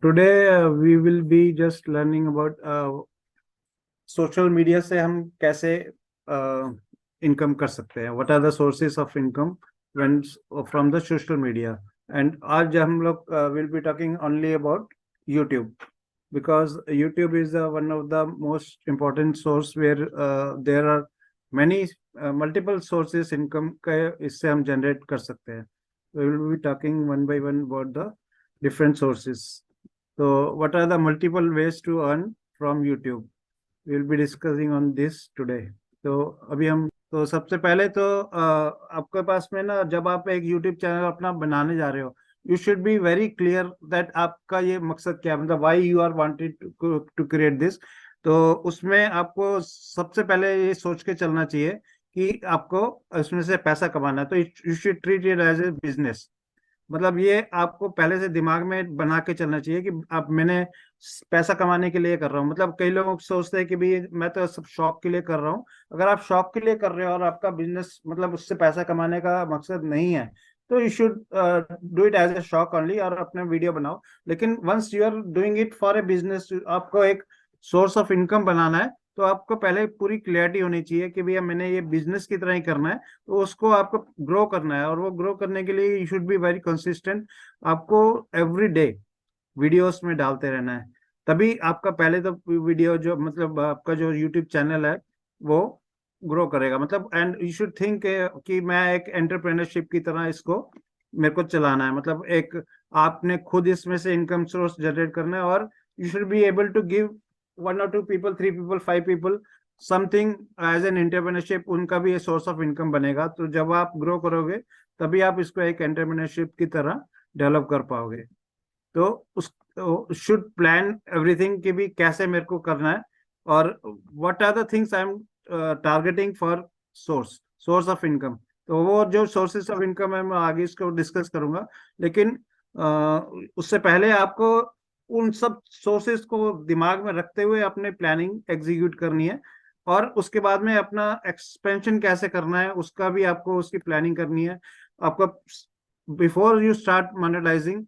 Today we will be just learning about social media से हम कैसे इनकम कर सकते हैं. What are the sources of income when from the social media. And आज हम लोग will be talking only about YouTube, because YouTube is one of the most important source where there are many multiple sources income का इससे हम generate कर सकते हैं. We will be talking one by one about the different sources. So what are the multiple ways to earn from YouTube? We will be discussing on this today. तो अभी हम तो सबसे पहले तो आपके पास में ना, जब आप एक YouTube चैनल अपना बनाने जा रहे हो, you should be very clear that आपका ये मकसद क्या है, मतलब why you are wanted to create this. तो उसमें आपको सबसे पहले ये सोच के चलना चाहिए कि आपको इसमें से पैसा कमाना है. तो you should treat it as a business. मतलब ये आपको पहले से दिमाग में बना के चलना चाहिए कि अब मैंने पैसा कमाने के लिए कर रहा हूँ. मतलब कई लोग सोचते हैं कि भाई मैं तो सब शौक के लिए कर रहा हूँ. अगर आप शौक के लिए कर रहे हो और आपका बिजनेस मतलब उससे पैसा कमाने का मकसद नहीं है, तो you should do it as a शौक ओनली और अपने वीडियो बनाओ. लेकिन once you are doing it for a business, आपको एक सोर्स ऑफ इनकम बनाना है, तो आपको पहले पूरी क्लियरिटी होनी चाहिए कि भैया मैंने ये बिजनेस की तरह ही करना है. तो उसको आपको ग्रो करना है, और वो ग्रो करने के लिए you should be very consistent. आपको एवरी डे वीडियोस में डालते रहना है, तभी आपका पहले तो वीडियो जो मतलब आपका जो यूट्यूब चैनल है वो ग्रो करेगा. मतलब एंड यू शुड थिंक कि मैं एक एंटरप्रेन्योरशिप की तरह इसको मेरे को चलाना है. मतलब एक आपने खुद इसमें से इनकम सोर्स जनरेट करना है, और you should be able to give 1 or 2 people, 3 people, 5 people something as an entrepreneurship. उनका भी ये सोर्स ऑफ इनकम बनेगा. तो जब आप ग्रो करोगे तभी आप इसको एक एंटरप्रेन्योरशिप की तरह डेवलप कर पाओगे. तो उस शुड प्लान एवरीथिंग कि भी कैसे मेरे को करना है, और what are the things I am targeting for source of income. तो वो जो सोर्सेस ऑफ इनकम है मैं आगे इसको डिस्कस करूंगा. लेकिन उससे पहले आपको उन सब सोर्सेस को दिमाग में रखते हुए अपने प्लानिंग एग्जीक्यूट करनी है, और उसके बाद में अपना एक्सपेंशन कैसे करना है उसका भी आपको उसकी प्लानिंग करनी है. आपको बिफोर यू स्टार्ट मोनेटाइजिंग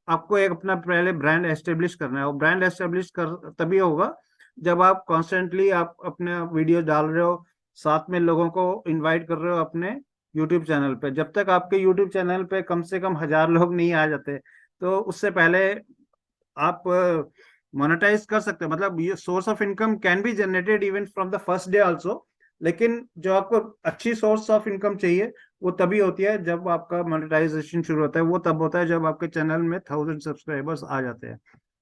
आपको एक अपना पहले ब्रांड एस्टेब्लिश करना है. और ब्रांड एस्टेब्लिश कर तभी होगा जब आप कॉन्स्टेंटली आप अपने वीडियो डाल रहे हो, साथ में लोगों को इनवाइट कर रहे हो अपने यूट्यूब चैनल पे. जब तक आपके यूट्यूब चैनल पे कम से कम 1,000 लोग नहीं आ जाते, तो उससे पहले आप मोनेटाइज कर सकते हैं. मतलब ये source of income can be generated even from the first day also. लेकिन जो आपको अच्छी सोर्स ऑफ इनकम चाहिए वो तभी होती है जब आपका मोनेटाइजेशन शुरू होता है. वो तब होता है जब आपके चैनल में 1,000 सब्सक्राइबर्स आ जाते हैं.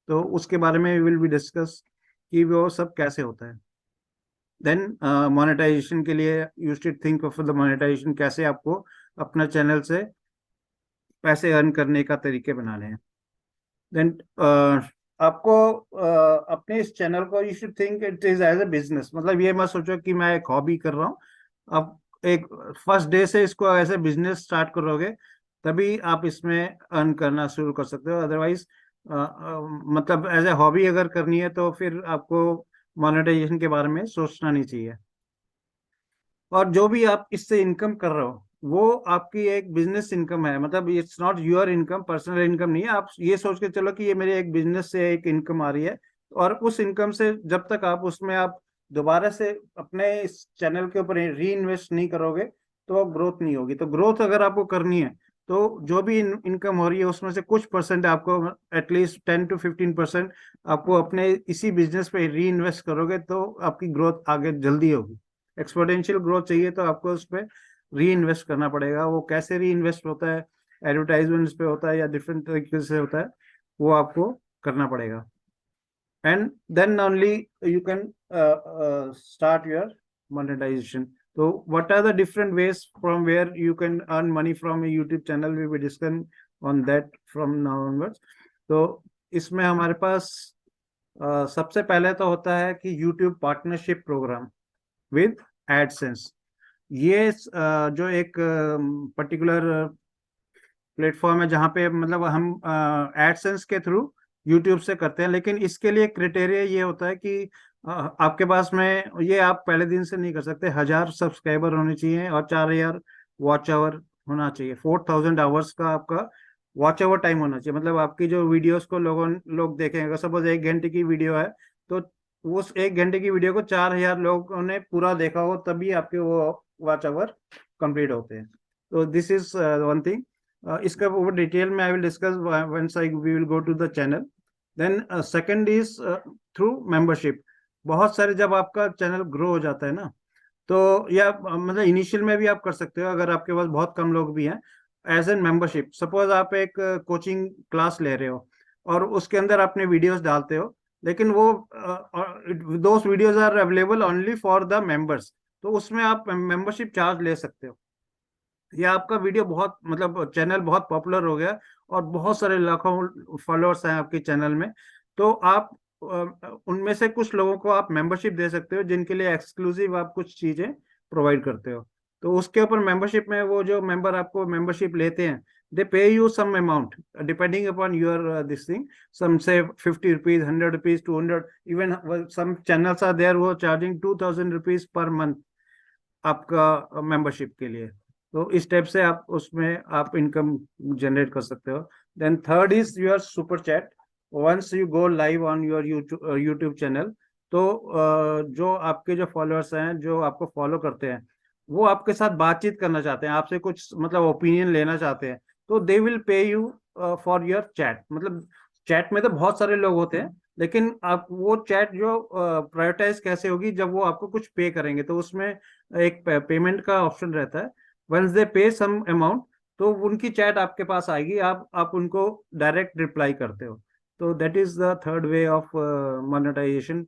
तो उसके बारे में विल बी डिस्कस कि वो सब कैसे होता है. देन मोनेटाइजेशन के लिए you should think of the monetization, कैसे आपको अपना चैनल से पैसे अर्न करने का तरीके बनाने हैं. देन आपको अपने इस चैनल को you should think it is as a business. मतलब ये मत सोचो कि मैं एक हॉबी कर रहा हूँ. आप एक फर्स्ट डे से इसको ऐसे बिजनेस स्टार्ट करोगे तभी आप इसमें अर्न करना शुरू कर सकते हो. अदरवाइज मतलब एज ए हॉबी अगर करनी है तो फिर आपको मोनेटाइजेशन के बारे में सोचना नहीं चाहिए. और जो भी आप इससे इनकम कर रहे हो वो आपकी एक बिजनेस इनकम है. मतलब it's not your income, personal income नहीं है. आप ये सोच के चलो कि ये मेरे एक बिजनेस से एक इनकम आ रही है, और उस इनकम से जब तक आप उसमें आप दोबारा से अपने इस चैनल के ऊपर री इन्वेस्ट नहीं करोगे तो ग्रोथ नहीं होगी. तो ग्रोथ अगर आपको करनी है तो जो भी इनकम हो रही है उसमें से कुछ परसेंट आपको, एटलीस्ट 10 to 15% आपको अपने इसी बिजनेस पे री इन्वेस्ट करोगे तो आपकी ग्रोथ आगे जल्दी होगी. एक्सपोनेंशियल ग्रोथ चाहिए तो आपको उस पर री इन्वेस्ट करना पड़ेगा. वो कैसे री इन्वेस्ट होता है, एडवर्टाइजमेंट्स पे होता है या डिफरेंट तरीके से होता है, वो आपको करना पड़ेगा. And then only you can start your monetization. तो what are the different ways from where you can earn money from a YouTube channel, we will discuss on that from now onwards. तो इसमें हमारे पास सबसे पहले तो होता है कि YouTube partnership program with AdSense. ये जो एक पर्टिकुलर प्लेटफॉर्म है जहाँ पे मतलब हम एडसेंस के थ्रू यूट्यूब से करते हैं. लेकिन इसके लिए क्राइटेरिया ये होता है कि आपके पास में ये आप पहले दिन से नहीं कर सकते. 1,000 सब्सक्राइबर होने चाहिए और 4,000 वॉच आवर होना चाहिए. 4,000 आवर्स का आपका वॉच ओवर टाइम होना चाहिए, मतलब आपकी जो वीडियोस को लोग देखेंगे। अगर सपोज 1 घंटे की वीडियो है, तो उस 1 घंटे की वीडियो को 4,000 लोगों ने पूरा देखा हो, तभी आपके वो वॉच ओवर कंप्लीट होते हैं। तो दिस इज वन थिंग। इसका ओवर डिटेल में I will discuss once I we will go to the channel. Then second is through membership. बहुत सारे, जब आपका चैनल ग्रो हो जाता है ना, तो या मतलब इनिशियल में भी आप कर सकते हो अगर आपके पास बहुत कम लोग भी हैं, एज एन मेंबरशिप। सपोज आप एक कोचिंग क्लास ले रहे हो और उसके अंदर अपने वीडियोस डालते हो, लेकिन वो those videos are available only for the members, तो उसमें आप मेंबरशिप चार्ज ले सकते हो। या आपका वीडियो बहुत, मतलब चैनल बहुत पॉपुलर हो गया और बहुत सारे लाखों फॉलोअर्स हैं आपके चैनल में, तो आप उनमें से कुछ लोगों को आप मेंबरशिप दे सकते हो, जिनके लिए एक्सक्लूसिव आप कुछ चीजें प्रोवाइड करते हो। तो उसके ऊपर मेंबरशिप में वो जो मेंबर आपको मेंबरशिप लेते हैं, they pay you some amount depending upon your this thing. Some से 50 rupees, 100 rupees, 200, even some channels are there वो चार्जिंग 2,000 रुपीज पर मंथ आपका मेंबरशिप के लिए। तो इस टाइप से आप उसमें आप इनकम जनरेट कर सकते हो। Then third is your super chat. Once you go live on your YouTube channel, तो जो आपके जो फॉलोअर्स हैं, जो आपको फॉलो करते हैं, वो आपके साथ बातचीत करना चाहते हैं, आपसे कुछ मतलब ओपिनियन लेना चाहते हैं, तो they will pay you for your chat. मतलब चैट में तो बहुत सारे लोग होते हैं, लेकिन आप वो चैट जो प्रायोरिटाइज कैसे होगी, जब वो आपको कुछ पे करेंगे, तो उसमें एक पेमेंट का ऑप्शन रहता है। वंस दे पे सम अमाउंट, तो उनकी चैट आपके पास आएगी, आप उनको डायरेक्ट रिप्लाई करते हो। तो that is the third way of monetization.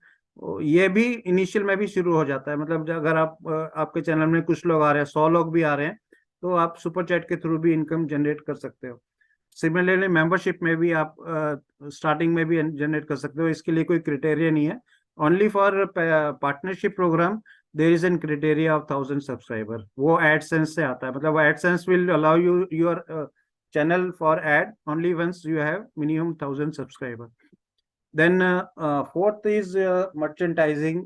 ये भी इनिशियल में भी शुरू हो जाता है, मतलब अगर आपके चैनल में कुछ लोग आ रहे हैं, 100 लोग भी आ रहे हैं, तो आप सुपर चैट के थ्रू भी इनकम जनरेट कर सकते हो। सिमिलरली मेंबरशिप में भी आप स्टार्टिंग में भी जनरेट कर सकते हो, इसके लिए कोई क्रिटेरिया नहीं है। Only for partnership program there is an criteria of 1,000 subscriber, वो एडसेंस से आता है। मतलब AdSense will allow you your channel for ad only once you have minimum 1,000 subscriber. Then fourth is merchandising.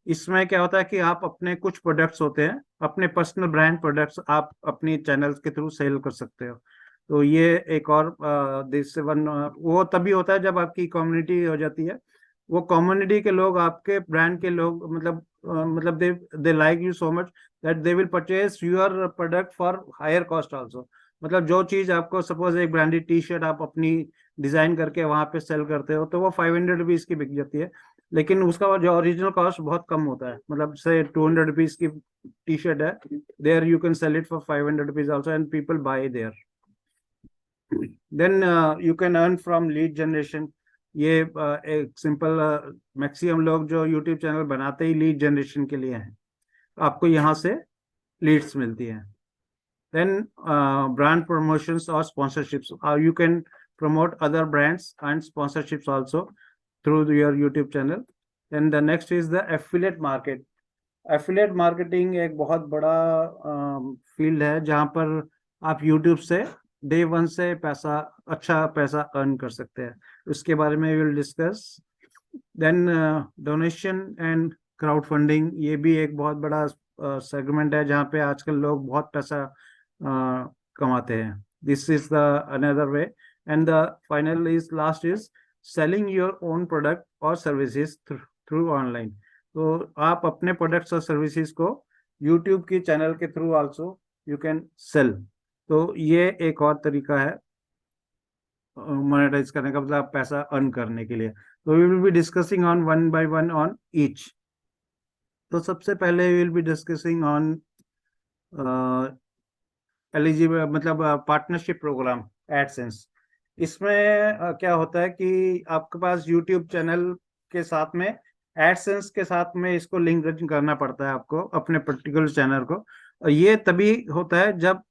इसमें क्या होता है कि आप अपने कुछ प्रोडक्ट्स होते हैं, अपने पर्सनल ब्रांड प्रोडक्ट्स आप अपनी चैनल्स के थ्रू सेल कर सकते हो। तो ये एक और दिस वन वो तभी होता है जब आपकी कम्युनिटी हो जाती है। वो कम्युनिटी के लोग, आपके ब्रांड के लोग, मतलब they like you so much that they will purchase your product for higher cost also. मतलब जो चीज आपको, सपोज एक ब्रांडेड टी शर्ट आप अपनी डिजाइन करके वहां पे सेल करते हो, तो वो 500 रुपीज की बिक जाती है, लेकिन उसका जो ओरिजिनल कॉस्ट बहुत कम होता है। मतलब से 200 रुपीज की टी शर्ट है, there you can sell it for 500 rupees also and people buy there. Then you can earn from lead generation. ये एक सिंपल, मैक्सिमम लोग जो यूट्यूब चैनल बनाते ही लीड जनरेशन के लिए हैं, आपको यहाँ से लीड्स मिलती हैं। Then brand promotions or sponsorships. You can promote other brands and sponsorships also through your YouTube channel. Then the next is the affiliate market. Affiliate marketing एक बहुत बड़ा फील्ड है, जहाँ पर आप YouTube से डे वन से अच्छा पैसा अर्न कर सकते हैं। उसके बारे में will discuss. Then donation and crowdfunding, ये भी एक बहुत बड़ा सेगमेंट है, जहाँ पे आजकल लोग बहुत पैसा कमाते हैं। This is the another way. And the final is last is selling your own product और सर्विसेज थ्रू ऑनलाइन। तो आप अपने प्रोडक्ट्स और सर्विसेज को यूट्यूब की चैनल के through also you can cell. तो ये एक और तरीका है मोनेटाइज करने का, मतलब पैसा अर्न करने के लिए। तो we will be discussing on one by one on each. तो सबसे पहले we will be discussing on eligible, मतलब पार्टनरशिप प्रोग्राम एडसेंस। इसमें क्या होता है कि आपके पास यूट्यूब चैनल के साथ में एडसेंस के साथ में इसको लिंक करना पड़ता है आपको, अपने पर्टिकुलर चैनल को। और ये तभी होता है जब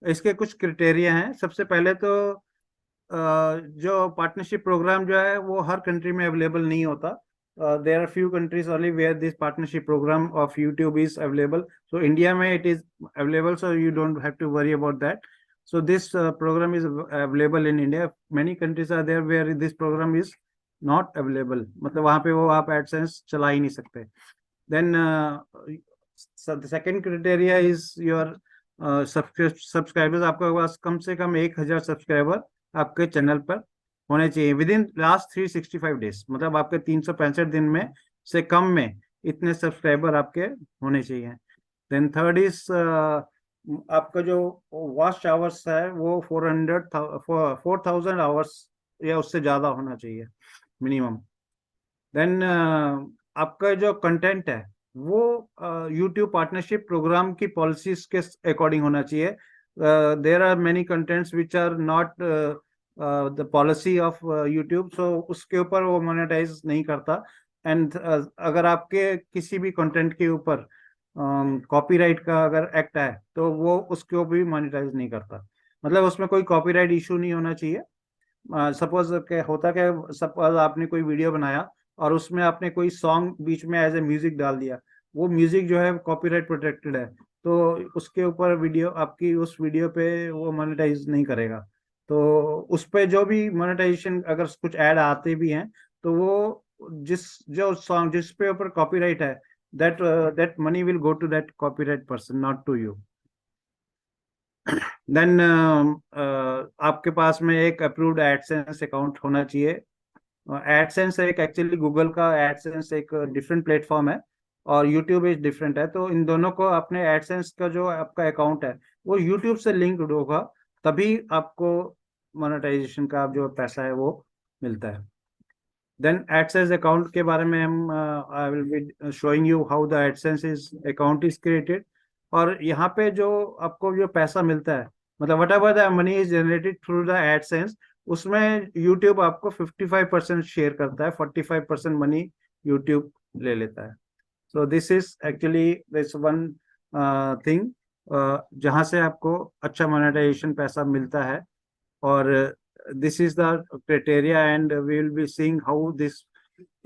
इसके कुछ क्रिटेरिया हैं। सबसे पहले तो जो पार्टनरशिप प्रोग्राम जो है वो हर कंट्री में अवेलेबल नहीं होता। There are few countries only where this partnership program of YouTube is available. So India में it is available, so you don't have to worry about that. So this program is available in India. Many countries are there where this program is not available, मतलब वहाँ पे वो आप AdSense चला ही नहीं सकते। Then so the second criteria is your subscribers, आपके पास कम से कम 1,000 सब्सक्राइबर आपके चैनल पर होने चाहिए विद इन लास्ट 365 डेज, मतलब आपके 365 दिन में से कम में इतने सब्सक्राइबर आपके होने चाहिए। देन थर्ड इज आपका जो वॉच आवर्स है वो 4,000 आवर्स या उससे ज्यादा होना चाहिए मिनिमम। देन आपका जो कंटेंट है वो यूट्यूब पार्टनरशिप प्रोग्राम की पॉलिसीज के अकॉर्डिंग होना चाहिए। There are many contents which are not the policy of YouTube, so उसके ऊपर वो मोनेटाइज नहीं करता। एंड अगर आपके किसी भी कंटेंट के ऊपर कॉपीराइट का अगर एक्ट है तो वो उसको भी मोनेटाइज नहीं करता। मतलब उसमें कोई कॉपीराइट इशू नहीं होना चाहिए। सपोज होता क्या, सपोज आपने कोई वीडियो बनाया और उसमें आपने कोई सॉन्ग बीच में एज ए म्यूजिक डाल दिया, वो म्यूजिक जो है कॉपीराइट प्रोटेक्टेड है, तो उसके ऊपर वीडियो आपकी उस वीडियो पे वो मोनेटाइज नहीं करेगा। तो उस पे जो भी मोनेटाइजेशन अगर कुछ ऐड आते भी हैं तो वो जिस जो सॉन्ग जिस पे ऊपर कॉपीराइट है, that that money will go to that copyright person, not to you. Then आपके पास में एक अप्रूव्ड एडसेंस अकाउंट होना चाहिए। एडसेंस एक एक्चुअली गूगल का एडसेंस एक डिफरेंट प्लेटफॉर्म है और यूट्यूब इज डिफरेंट है, तो इन दोनों को अपने एडसेंस का जो आपका अकाउंट है वो यूट्यूब से लिंक्ड होगा, तभी आपको मोनेटाइजेशन का जो पैसा है वो मिलता है। देन एडसेंस अकाउंट के बारे में हम I will be showing you how the AdSense is account is created. और यहाँ पे जो आपको जो पैसा मिलता है, मतलब what ever the money is generated through the AdSense, उसमें यूट्यूब आपको 55% शेयर करता है, 45% मनी यूट्यूब ले लेता है। So this is actually this one thing जहाँ से आपको अच्छा मोनेटाइजेशन पैसा मिलता है। और this is the criteria and we will be seeing how this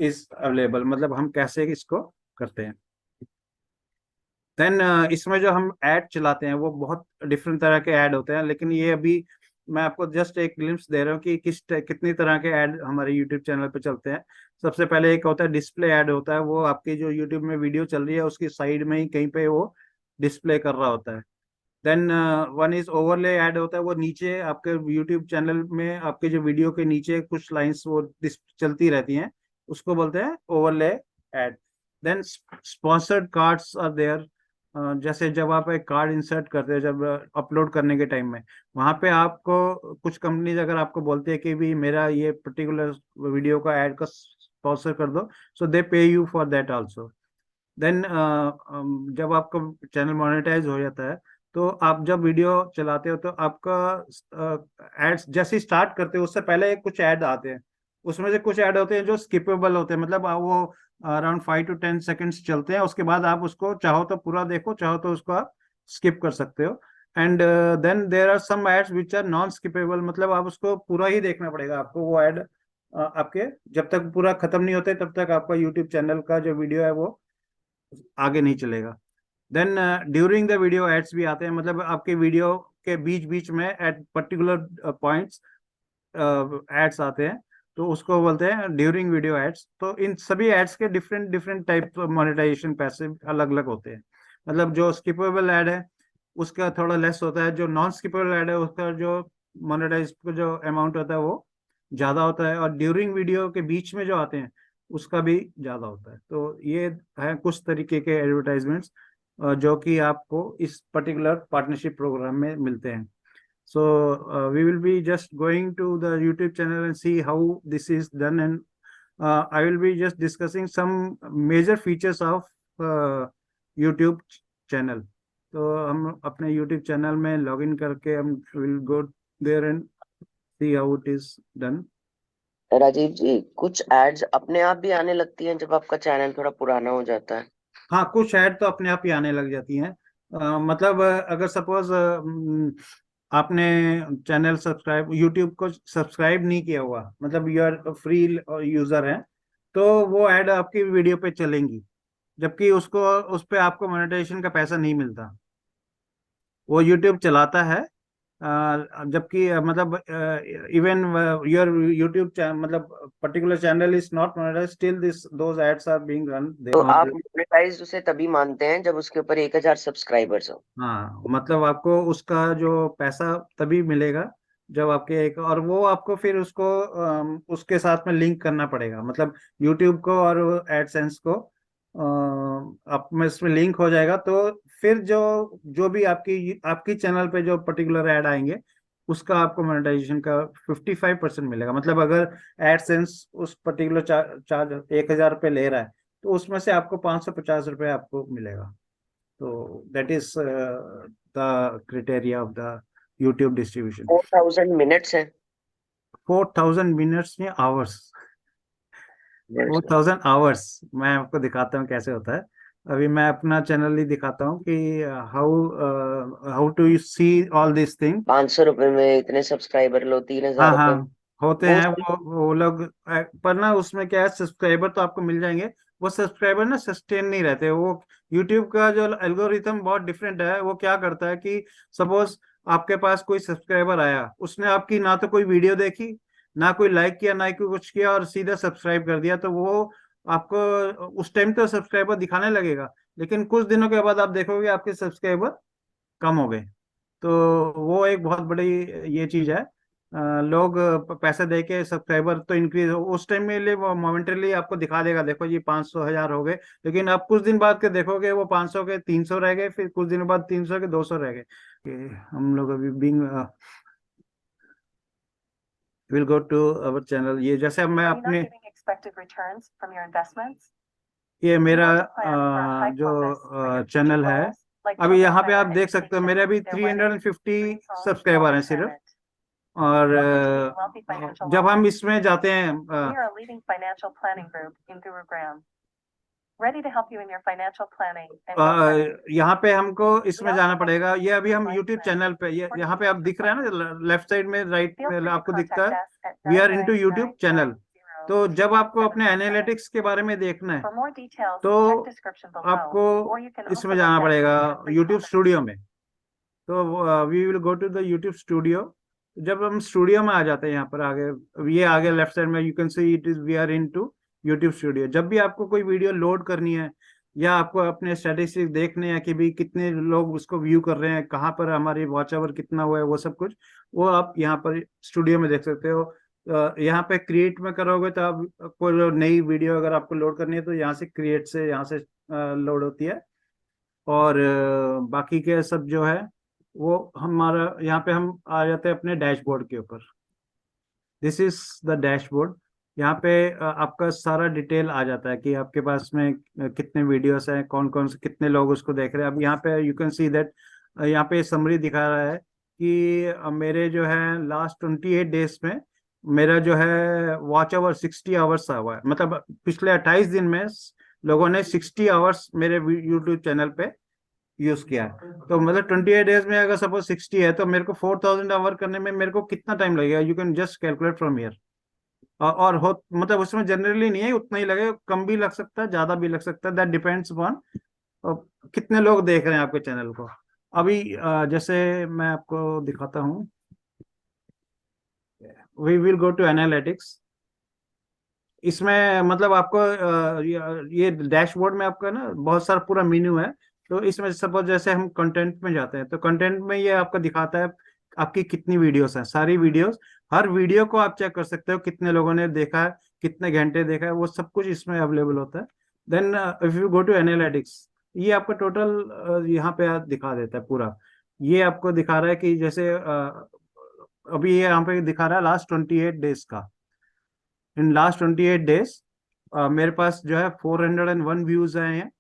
is available, मतलब हम कैसे इसको करते हैं। देन इसमें जो हम ऐड चलाते हैं वो बहुत डिफरेंट तरह के ऐड होते हैं, लेकिन ये अभी मैं आपको जस्ट एक ग्लिम्स दे रहा हूँ कि कितनी तरह के ऐड हमारे यूट्यूब चैनल पे चलते हैं। सबसे पहले एक होता है डिस्प्ले ऐड होता है, वो आपकी जो यूट्यूब में वीडियो चल रही है उसकी साइड में ही कहीं पे वो डिस्प्ले कर रहा होता है। Then one is overlay ad होता है, वो नीचे आपके यूट्यूब चैनल में आपके जो वीडियो के नीचे कुछ लाइंस वो चलती रहती हैं, उसको बोलते हैं overlay ad. Then sponsored cards are there, जैसे जब आप एक कार्ड इंसर्ट करते हो जब अपलोड करने के टाइम में, वहां पे आपको कुछ कंपनीज अगर आपको बोलते हैं कि भी मेरा ये पर्टिकुलर वीडियो का ऐड का स्पॉन्सर कर दो, so they pay you for that also. Then जब आपका चैनल मोनेटाइज हो जाता है तो आप जब वीडियो चलाते हो तो आपका एड्स जैसे ही स्टार्ट करते हो उससे पहले कुछ ऐड आते हैं, उसमें से कुछ ऐड होते हैं जो स्किपेबल होते हैं, मतलब वो अराउंड 5 to 10 सेकेंड्स चलते हैं, उसके बाद आप उसको चाहो तो पूरा देखो, चाहो तो उसको आप स्किप कर सकते हो। And then there are some ads which are non skippable, मतलब आप उसको पूरा ही देखना पड़ेगा आपको, वो ऐड आपके जब तक पूरा खत्म नहीं होते तब तक आपका यूट्यूब चैनल का जो वीडियो है वो आगे नहीं चलेगा। Then during the video ads भी आते हैं, मतलब आपके वीडियो के बीच बीच में एट पर्टिकुलर पॉइंट्स एड्स आते हैं, तो उसको बोलते हैं ड्यूरिंग वीडियो एड्स। तो इन सभी एड्स के डिफरेंट डिफरेंट टाइप मोनेटाइजेशन पैसे अलग अलग होते हैं। मतलब जो स्किपेबल ऐड है उसका थोड़ा लेस होता है, जो नॉन स्किपेबल ऐड है उसका जो मोनेटाइज जो अमाउंट होता है वो ज्यादा होता है, और ड्यूरिंग वीडियो के बीच में जो आते हैं उसका भी ज्यादा होता है। तो ये है कुछ तरीके के एडवर्टाइजमेंट्स जो कि आपको इस पर्टिकुलर पार्टनरशिप प्रोग्राम में मिलते हैं। So we will be just going to the YouTube channel and see how this is done, and I will be just discussing some major features of YouTube channel. तो हम अपने YouTube channel में login करके हम will go there and see how it is done. Rajiv जी, कुछ ads अपने आप भी आने लगती हैं जब आपका चैनल थोड़ा पुराना हो जाता है? हाँ, कुछ ऐड तो अपने आप ही आने लग जाती हैं। मतलब अगर सपोज आपने चैनल सब्सक्राइब यूट्यूब को सब्सक्राइब नहीं किया हुआ, मतलब यू आर फ्री यूजर है, तो वो ऐड आपकी वीडियो पे चलेंगी, जबकि उसको उस पे आपको मोनेटाइजेशन का पैसा नहीं मिलता। वो यूट्यूब चलाता है जबकि मतलब इवन योर यूट्यूब मतलब particular channel is not monetize, still this those ads are being run तो आप मोनेटाइज उसे तभी मानते हैं जब उसके ऊपर 1,000 सब्सक्राइबर्स हो। हाँ, मतलब आपको उसका जो पैसा तभी मिलेगा जब आपके एक, और वो आपको फिर उसको उसके साथ में लिंक करना पड़ेगा, मतलब यूट्यूब को और एडसेंस को आप में इसमें लिंक हो जाएगा, तो फिर जो जो भी आपकी आपकी चैनल पे जो पर्टिकुलर ऐड आएंगे उसका आपको मोनेटाइजेशन का 55% मिलेगा। मतलब अगर एडसेंस उस पर्टिकुलर चार्ज 1,000 रुपये ले रहा है, तो उसमें से आपको 550 रुपये आपको मिलेगा। So that is the criteria of the YouTube distribution. 4,000 minutes है। 4,000 minutes में hours, 4,000 hours। मैं आपको दिखाता हूँ कैसे होता है। अभी मैं अपना चैनल ही दिखाता हूँ कि how to you see all this thing. 500 रुपए में इतने सब्सक्राइबर लो, तीन हाँ हजार हाँ, रुपए होते वो हैं सब। वो लोग पर ना उसमें क्या है, सब्सक्राइबर तो आपको मिल जाएंगे, वो सब्सक्राइबर ना सस्टेन नहीं रहते। वो यूट्यूब का जो एल्गोरिथम बहुत डिफरेंट है। वो क्या करता है कि सपोज आपके पास कोई सब्सक्राइबर आया, उसने आपकी ना तो कोई वीडियो देखी, ना कोई लाइक किया, ना ही कोई कुछ किया, और सीधा सब्सक्राइब कर दिया, तो वो आपको उस टाइम तो सब्सक्राइबर दिखाने लगेगा, लेकिन कुछ दिनों के बाद आप देखोगे आपके सब्सक्राइबर कम हो गए। तो वो एक बहुत बड़ी ये चीज है। लोग पैसे दे के सब्सक्राइबर तो इंक्रीज उस टाइम में लिए वो मोमेंटरली आपको दिखा देगा, देखो जी 500 1000 हो गए, लेकिन आप कुछ दिन बाद के देखोगे वो 500 के 300 रह गए, फिर कुछ दिनों बाद 300 के 200 रह गए। कि हम लोग अभी being will go to our channel. ये जैसे अब मैं Are you not अपने getting expected returns from your investments? ये Do you मेरा want to plan for a high जो focus for your future channel है, goals, like अभी children यहाँ पे आप higher देख सकते हो education, मेरे अभी their wedding, 350 dreams home, or subscriber हैं सिर्फ। retirement? और Welcome to the Wealthy Financial जब हम Office. इसमें जाते हैं We are a leading financial planning group in Gurugram, ready to help you in your financial planning and goal setting. यहाँ पे हमको We इसमें also जाना help पड़ेगा। you ये अभी हम life यूट्यूब planning. चैनल पे, ये For यहाँ पे आप details दिख रहा है requested, ना लेफ्ट साइड में, राइट feel में free to आपको दिखता contact है us at we are into YouTube channel. तो जब आपको अपने 99990. एनालिटिक्स के बारे में देखना है, For more details, तो check description below, आपको or you can also इसमें look जाना at पड़ेगा your free YouTube studio confidence. में। तो we will go to the YouTube studio. जब हम स्टूडियो में आ जाते हैं, यहाँ पर आगे, ये आगे लेफ्ट साइड में you can see it is we are into YouTube studio. जब भी आपको कोई वीडियो लोड करनी है, या आपको अपने स्टैटिस्टिक्स देखने हैं कि भी कितने लोग उसको व्यू कर रहे हैं, कहाँ पर हमारी वॉच आवर कितना हुआ है, वो सब कुछ वो आप यहाँ पर स्टूडियो में देख सकते हो। यहाँ पे क्रिएट में करोगे तो आप कोई नई वीडियो अगर आपको लोड करनी है तो यहाँ से क्रिएट से यहाँ से लोड होती है। और बाकी के सब जो है वो हमारा यहाँ पे हम आ जाते हैं अपने डैशबोर्ड के ऊपर। This is the dashboard. यहाँ पे आपका सारा डिटेल आ जाता है कि आपके पास में कितने वीडियोस हैं, कौन कौन से कितने लोग उसको देख रहे हैं। अब यहाँ पे यू कैन सी दैट, यहाँ पे समरी दिखा रहा है कि मेरे जो है लास्ट 28 डेज में मेरा जो है वॉच आवर 60 आवर्स हुआ है। मतलब पिछले 28 दिन में लोगों ने 60 आवर्स मेरे यूट्यूब चैनल पे यूज किया है। तो मतलब 28 डेज में अगर सपोज 60 है, तो मेरे को 4,000 आवर करने में मेरे को कितना टाइम लगेगा, you can just calculate from here. और हो मतलब उसमें जनरली नहीं है उतना ही लगेगा, कम भी लग सकता है, ज्यादा भी लग सकता है, दैट डिपेंड्स अपॉन कितने लोग देख रहे हैं आपके चैनल को। अभी जैसे मैं आपको दिखाता हूँ, we will go to analytics. इसमें मतलब आपको ये डैशबोर्ड में आपका ना बहुत सारा पूरा मेन्यू है। तो इसमें सपोज जैसे हम कंटेंट में जाते हैं, तो कंटेंट में ये आपको दिखाता है आपकी कितनी वीडियोस हैं, सारी वीडियोस। हर वीडियो को आप चेक कर सकते हो कितने लोगों ने देखा है, कितने घंटे देखा है, वो सब कुछ इसमें अवेलेबल होता है। Then if you go to analytics, ये आपका टोटल यहाँ पे दिखा देता है पूरा। ये आपको दिखा रहा है कि जैसे अभी ये यहाँ पे दिखा रहा है लास्ट 28 डेज का। इन लास्ट 28 डेज मेरे पास जो है 401 व्यूज आए हैं,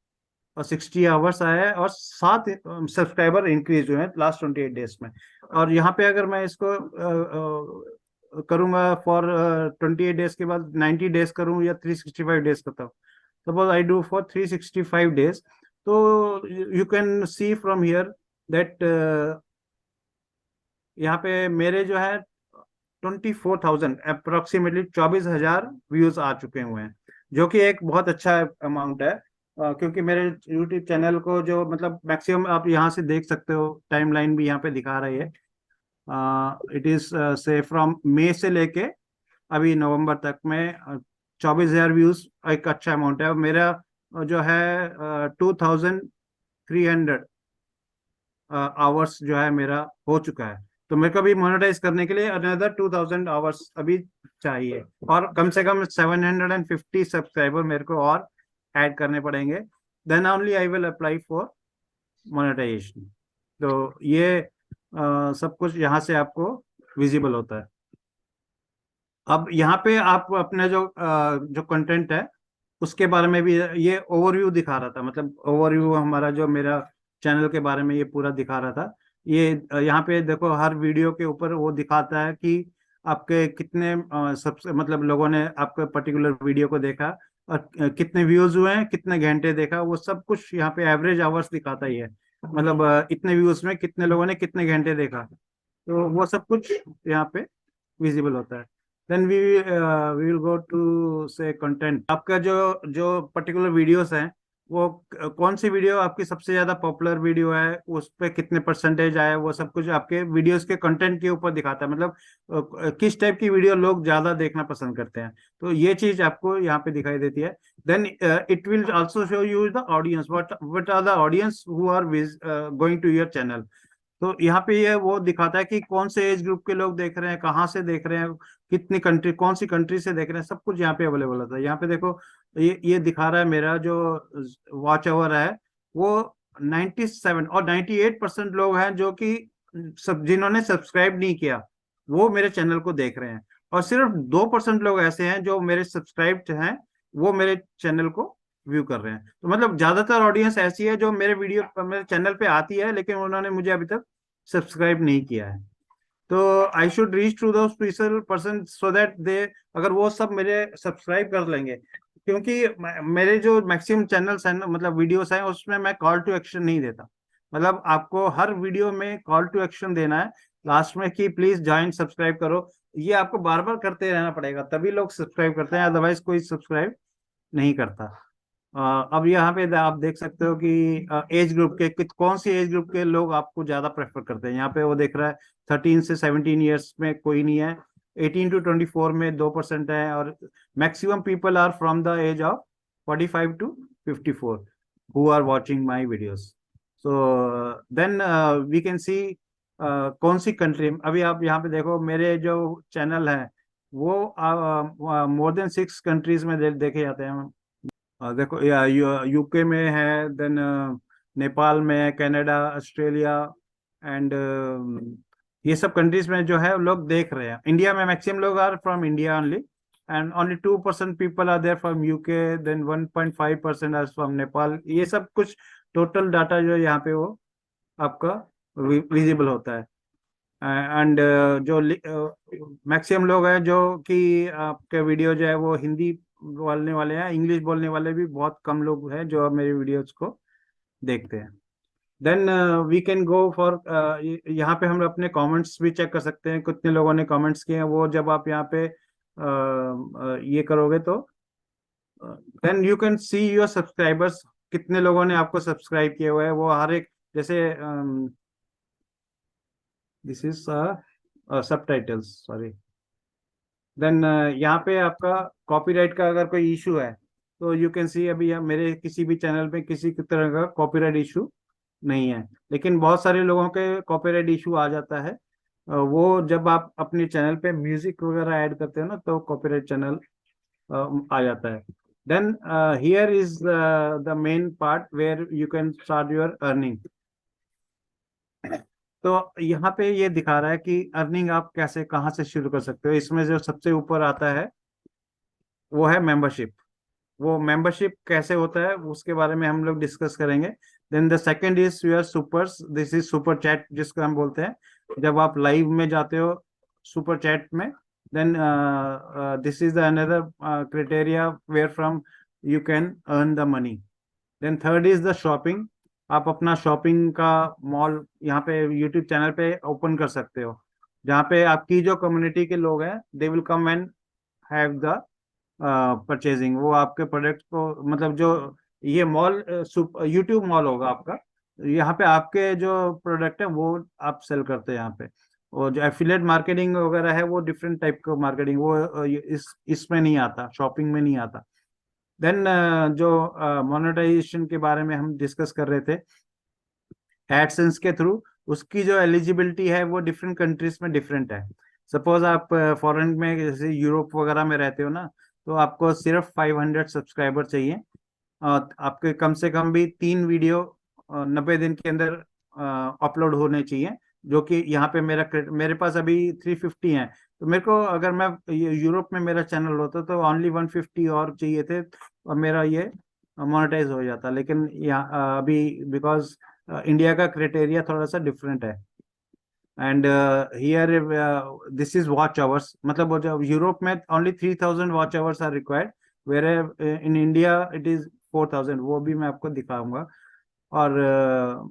और 60 आवर्स आए हैं, और 7 सब्सक्राइबर इंक्रीज हुए हैं लास्ट 28 डेज में। और यहाँ पे अगर मैं इसको करूंगा फॉर 28 डेज के बाद 90 डेज करूँ या 365 डेज करता हूँ, suppose I do for 365 days, तो you can see from here that यहाँ पे मेरे जो है 24,000 अप्रोक्सीमेटली 24,000 व्यूज आ चुके हुए हैं, जो कि एक बहुत अच्छा अमाउंट है। क्योंकि मेरे यूट्यूब चैनल को जो मतलब मैक्सिमम आप यहाँ से देख सकते हो, टाइमलाइन भी यहाँ पे दिखा रही है। इट इज से फ्रॉम मई से लेके अभी नवंबर तक में 24,000 व्यूज एक अच्छा अमाउंट है। मेरा जो है 2,300 आवर्स जो है मेरा हो चुका है। तो मेरे को भी मोनेटाइज करने के लिए अनदर 2,000 आवर्स अभी चाहिए, और कम से कम 750 सब्सक्राइबर मेरे को और ऐड करने पड़ेंगे, then only I will apply for monetization. तो ये सब कुछ यहाँ से आपको विजिबल होता है। अब यहाँ पे आप अपने जो कंटेंट है उसके बारे में भी ये ओवरव्यू दिखा रहा था, मतलब ओवरव्यू हमारा जो मेरा चैनल के बारे में ये पूरा दिखा रहा था। ये यहाँ पे देखो हर वीडियो के ऊपर वो दिखाता है कि आपके कितने सबसे मतलब लोगों ने आपके पर्टिकुलर वीडियो को देखा, और कितने व्यूज हुए हैं, कितने घंटे देखा, वो सब कुछ यहाँ पे एवरेज आवर्स दिखाता ही है। मतलब इतने व्यूज में कितने लोगों ने कितने घंटे देखा, तो वो सब कुछ यहाँ पे विजिबल होता है। Then we will go to से कंटेंट। आपका जो जो पर्टिकुलर वीडियोस हैं वो कौन सी वीडियो आपकी सबसे ज्यादा पॉपुलर वीडियो है, उस पे कितने परसेंटेज आए, वो सब कुछ आपके वीडियोस के कंटेंट के ऊपर दिखाता है। मतलब किस टाइप की वीडियो लोग ज्यादा देखना पसंद करते हैं, तो ये चीज आपको यहाँ पे दिखाई देती है। Then it will also show you the audience, what are the audience who are going to your channel. तो यहाँ पे ये वो दिखाता है कि कौन से एज ग्रुप के लोग देख रहे हैं, कहाँ से देख रहे हैं, कितनी कंट्री, कौन सी कंट्री से देख रहे हैं, सब कुछ यहाँ पे अवेलेबल होता है। यहाँ पे देखो ये दिखा रहा है मेरा जो वॉच आवर है वो 97 और 98% लोग हैं जो कि सब जिन्होंने सब्सक्राइब नहीं किया वो मेरे चैनल को देख रहे हैं, और सिर्फ 2% लोग ऐसे हैं जो मेरे सब्सक्राइब्ड हैं वो मेरे चैनल को व्यू कर रहे हैं। तो मतलब ज्यादातर ऑडियंस ऐसी है जो मेरे वीडियो मेरे चैनल पे आती है लेकिन उन्होंने मुझे अभी तक सब्सक्राइब नहीं किया है। तो I should reach to those person so that they, अगर वो सब मेरे सब्सक्राइब कर लेंगे, क्योंकि मेरे जो मैक्सिमम चैनल्स हैं मतलब वीडियोस हैं उसमें मैं कॉल टू एक्शन नहीं देता। मतलब आपको हर वीडियो में कॉल टू एक्शन देना है लास्ट में कि प्लीज ज्वाइन सब्सक्राइब करो, ये आपको बार बार करते रहना पड़ेगा तभी लोग सब्सक्राइब करते हैं, अदरवाइज कोई सब्सक्राइब नहीं करता। अब यहाँ पे आप देख सकते हो कि एज ग्रुप के कौन सी एज ग्रुप के लोग आपको ज्यादा प्रेफर करते हैं। यहाँ पे वो देख रहा है 13 से 17 ईयर्स में कोई नहीं है, 18 टू 24 में 2% है, और maximum people are from the age of 45 to 54 who are watching my videos. So then we can see कौन सी कंट्री। अभी आप यहाँ पे देखो मेरे जो चैनल है वो मोर देन 6 कंट्रीज में देखे जाते हैं। देखो यूके में है, देन नेपाल में है, कनाडा, ऑस्ट्रेलिया एंड ये सब कंट्रीज में जो है लोग देख रहे हैं। इंडिया में मैक्सिमम लोग are from India only, and only 2% people are there from UK, then 1.5% are from Nepal. ये सब कुछ टोटल डाटा जो है यहाँ पे वो आपका विजिबल होता है। एंड जो मैक्सिमम लोग हैं जो कि आपके वीडियो जो है वो हिंदी बोलने वाले हैं, इंग्लिश बोलने वाले भी बहुत कम लोग हैं जो मेरे वीडियोज को देखते हैं। Then we can go for, यहाँ पे हम अपने कमेंट्स भी चेक कर सकते हैं कितने लोगों ने कमेंट्स किए हैं। वो जब आप यहाँ पे ये करोगे तो then you can see your subscribers, कितने लोगों ने आपको सब्सक्राइब किए हुए हैं वो हर एक, जैसे this is subtitles sorry. Then यहाँ पे आपका कॉपीराइट का अगर कोई इशू है तो यू कैन सी, अभी मेरे किसी भी चैनल पे किसी तरह का कॉपीराइट इशू नहीं है, लेकिन बहुत सारे लोगों के कॉपीराइट इशू आ जाता है। वो जब आप अपने चैनल पे म्यूजिक वगैरह ऐड करते हो ना तो कॉपीराइट चैनल आ जाता है। Then here is the main part where you can start your earning. तो यहाँ पे ये दिखा रहा है कि अर्निंग आप कैसे कहाँ से शुरू कर सकते हो। इसमें जो सबसे ऊपर आता है वो है मेंबरशिप। वो मेंबरशिप कैसे होता है उसके बारे में हम लोग डिस्कस करेंगे। Then the second is your supers, this is super chat जिसको हम बोलते हैं। जब आप लाइव में जाते हो सुपर चैट में, then this is the another criteria where from you can earn the money. Then third is the shopping, आप अपना शॉपिंग का मॉल यहाँ पे यूट्यूब चैनल पे ओपन कर सकते हो, जहाँ पे आपकी जो कम्युनिटी के लोग हैं they will come and have the purchasing. वो आपके प्रोडक्ट को, मतलब जो ये मॉल यूट्यूब मॉल होगा आपका, यहाँ पे आपके जो प्रोडक्ट है वो आप सेल करते हैं यहाँ पे। वो जो एफिलिएट मार्केटिंग वगैरह है वो डिफरेंट टाइप का मार्केटिंग, वो इसमें नहीं आता, शॉपिंग में नहीं आता। देन जो मोनेटाइजेशन के बारे में हम डिस्कस कर रहे थे एडसेंस के थ्रू, उसकी जो एलिजिबिलिटी है वो डिफरेंट कंट्रीज में डिफरेंट है। सपोज आप फॉरेन में जैसे यूरोप वगैरह में रहते हो ना, तो आपको सिर्फ 500 सब्सक्राइबर चाहिए, और आपके कम से कम भी 3 वीडियो 90 दिन के अंदर अपलोड होने चाहिए। जो कि यहाँ पे मेरे पास अभी 350 हैं, तो मेरे को अगर मैं यूरोप में मेरा चैनल होता तो ओनली 150 और चाहिए थे और मेरा ये मोनेटाइज हो जाता। लेकिन यहाँ अभी बिकॉज इंडिया का क्राइटेरिया थोड़ा सा डिफरेंट है। And here this is watch hours, मतलब वो जो यूरोप में only 3000 watch hours are required, where in India it is 4000, वो भी मैं आपको दिखाऊंगा। और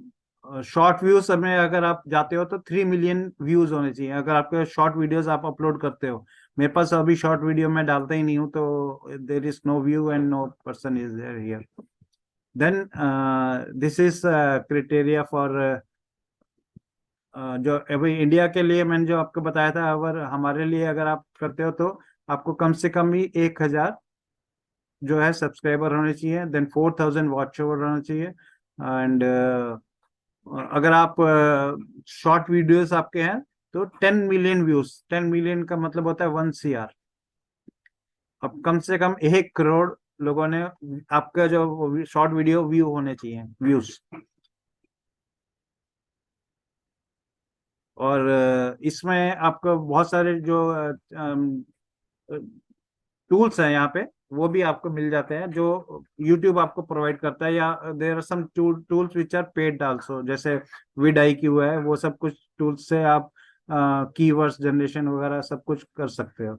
शॉर्ट व्यूज में अगर आप जाते हो तो 3 मिलियन व्यूज होने चाहिए अगर आपके शॉर्ट वीडियोस आप अपलोड करते हो। मेरे पास अभी शॉर्ट वीडियो मैं डालता ही नहीं हूँ, तो there is no view and no person is there here. Then this is criteria for जो अभी इंडिया के लिए मैंने जो आपको बताया था, अगर हमारे लिए अगर आप करते हो तो आपको कम से कम ही 1000 जो है सब्सक्राइबर होने चाहिए, देन 4000 वॉच ओवर होना चाहिए। एंड अगर आप शॉर्ट वीडियोस आपके हैं तो 10 मिलियन व्यूज, 10 मिलियन का मतलब होता है 1 CR। अब कम से कम 1 करोड़ लोगों ने आपका जो शॉर्ट वीडियो व्यू होने चाहिए, व्यूज। और इसमें आपको बहुत सारे जो टूल्स हैं यहाँ पे वो भी आपको मिल जाते हैं जो YouTube आपको प्रोवाइड करता है, या there are some tools which are paid also, जैसे विड IQ है, वो सब कुछ टूल्स से आप कीवर्ड्स जनरेशन वगैरह सब कुछ कर सकते हो।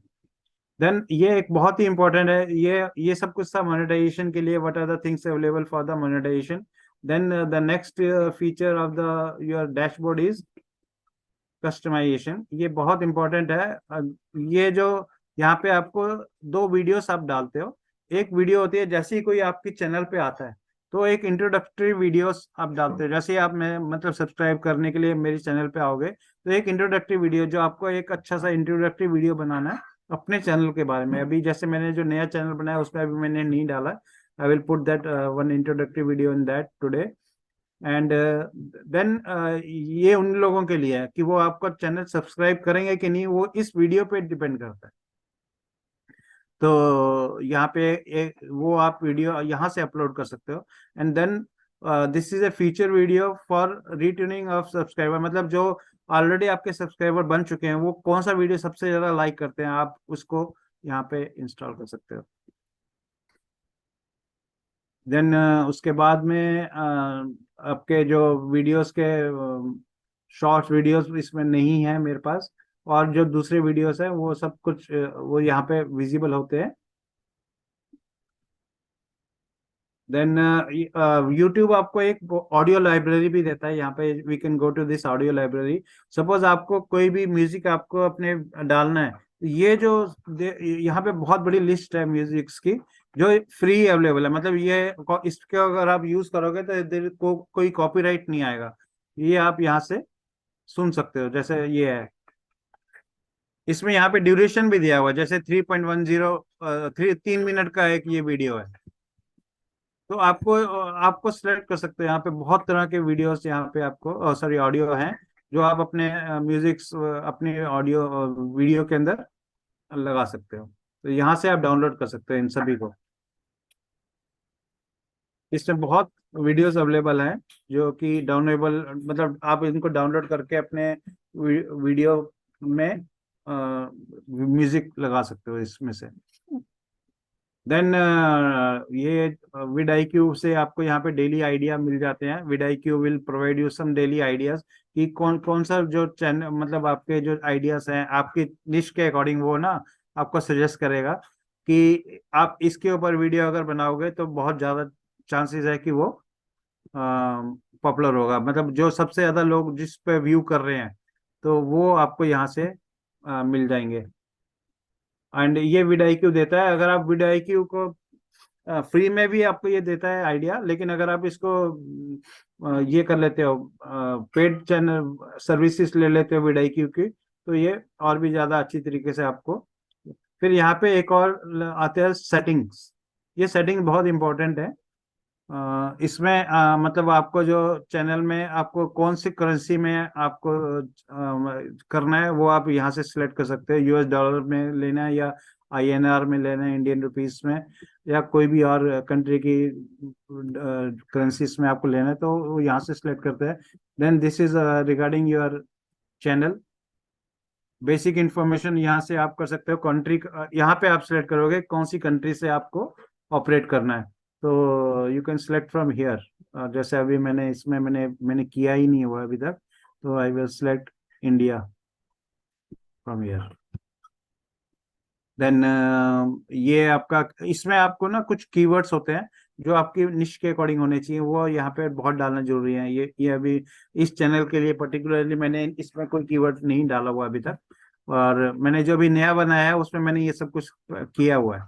देन ये एक बहुत ही इंपॉर्टेंट है, ये सब कुछ था मोनेटाइजेशन के लिए, what are the things available for the monetisation. Then the next feature of the your dashboard is customisation. ये बहुत इंपॉर्टेंट है। ये जो यहाँ पे आपको 2 वीडियोस आप डालते हो, एक वीडियो होती है जैसे ही कोई आपके चैनल पे आता है तो एक इंट्रोडक्टरी वीडियोस आप डालते हो, जैसे ही आप मैं मतलब सब्सक्राइब करने के लिए मेरे चैनल पे आओगे तो एक इंट्रोडक्टरी वीडियो, जो आपको एक अच्छा सा इंट्रोडक्टरी वीडियो बनाना है अपने चैनल के बारे में। अभी जैसे मैंने जो नया चैनल बनाया उसमें अभी मैंने नहीं डाला, I will put that one introductory video in that today. And then ये उन लोगों के लिए है कि वो आपका चैनल सब्सक्राइब करेंगे कि नहीं, वो इस वीडियो पे डिपेंड करता है। तो यहाँ पे वो आप वीडियो यहाँ से अपलोड कर सकते हो। And then this is a feature video for retuning of subscriber, मतलब जो ऑलरेडी आपके सब्सक्राइबर बन चुके हैं वो कौन सा वीडियो सबसे ज्यादा लाइक करते हैं, आप उसको यहाँ पे इंस्टॉल कर सकते हो। देन उसके बाद में आपके जो वीडियोस के शॉर्ट्स वीडियोस इसमें नहीं है मेरे पास, और जो दूसरे वीडियोस हैं वो सब कुछ वो यहाँ पे विजिबल होते हैं। देन यूट्यूब आपको एक ऑडियो लाइब्रेरी भी देता है, यहाँ पे we can go to this audio library. Suppose आपको कोई भी म्यूजिक आपको अपने डालना है, तो ये जो यहाँ पे बहुत बड़ी लिस्ट है म्यूजिक्स की जो फ्री अवेलेबल है, मतलब ये इसके अगर आप यूज करोगे तो कोई कॉपीराइट नहीं आएगा, ये आप यहाँ से सुन सकते हो। जैसे ये है, इसमें यहाँ पे ड्यूरेशन भी दिया हुआ है, जैसे 3.10 3 मिनट का एक ये वीडियो है, तो आपको सिलेक्ट कर सकते हैं। यहाँ पे बहुत तरह के वीडियोस यहाँ पे आपको सॉरी ऑडियो हैं जो आप अपने म्यूजिक अपने ऑडियो वीडियो के अंदर लगा सकते हो। तो यहाँ से आप डाउनलोड कर सकते हैं इन सभी को। इसमें बहुत वीडियोस अवेलेबल हैं जो कि डाउनलोडेबल, मतलब आप इनको डाउनलोड करके अपने वीडियो में म्यूजिक लगा सकते हो इसमें से। देन ये विड IQ से आपको यहाँ पे डेली आइडिया मिल जाते हैं। Vid IQ will provide you some daily ideas कि कौन कौन सा जो चैनल, मतलब आपके जो आइडियाज हैं आपकी निश के अकॉर्डिंग, वो ना आपको सजेस्ट करेगा कि आप इसके ऊपर वीडियो अगर बनाओगे तो बहुत ज़्यादा चांसेस है कि वो पॉपुलर होगा, मतलब जो सबसे ज़्यादा लोग जिस पे व्यू कर रहे हैं तो वो आपको यहाँ से मिल जाएंगे। एंड ये विड IQ देता है, अगर आप विड IQ को फ्री में भी आपको ये देता है आइडिया, लेकिन अगर आप इसको ये कर लेते हो, पेड चैनल सर्विसेज ले लेते हो vidIQ की, तो ये और भी ज्यादा अच्छी तरीके से आपको। फिर यहाँ पे एक और आते हैं सेटिंग्स। ये सेटिंग बहुत इंपॉर्टेंट है। इसमें मतलब आपको जो चैनल में आपको कौन सी करेंसी में आपको करना है, वो आप यहाँ से सिलेक्ट कर सकते हो। US डॉलर में लेना है या INR में लेना है, इंडियन रुपीस में, या कोई भी और कंट्री की करेंसीज में आपको लेना है, तो वो यहाँ से सिलेक्ट करते हैं। Then this is regarding your channel. Basic information यहाँ से आप कर सकते हो। कंट्री यहाँ पे आप सिलेक्ट करोगे कौन सी कंट्री से आपको ऑपरेट करना है, तो you can select from here. जैसे अभी मैंने इसमें मैंने किया ही नहीं हुआ अभी तक, तो I will select India from here. Then ये आपका, इसमें आपको ना कुछ कीवर्ड्स होते हैं जो आपकी निश के अकॉर्डिंग होने चाहिए, वो यहाँ पे बहुत डालना जरूरी है। ये अभी इस चैनल के लिए पर्टिकुलरली मैंने इसमें कोई कीवर्ड नहीं डाला हुआ अभी तक, और मैंने जो भी नया बनाया है उसमें मैंने ये सब कुछ किया हुआ है।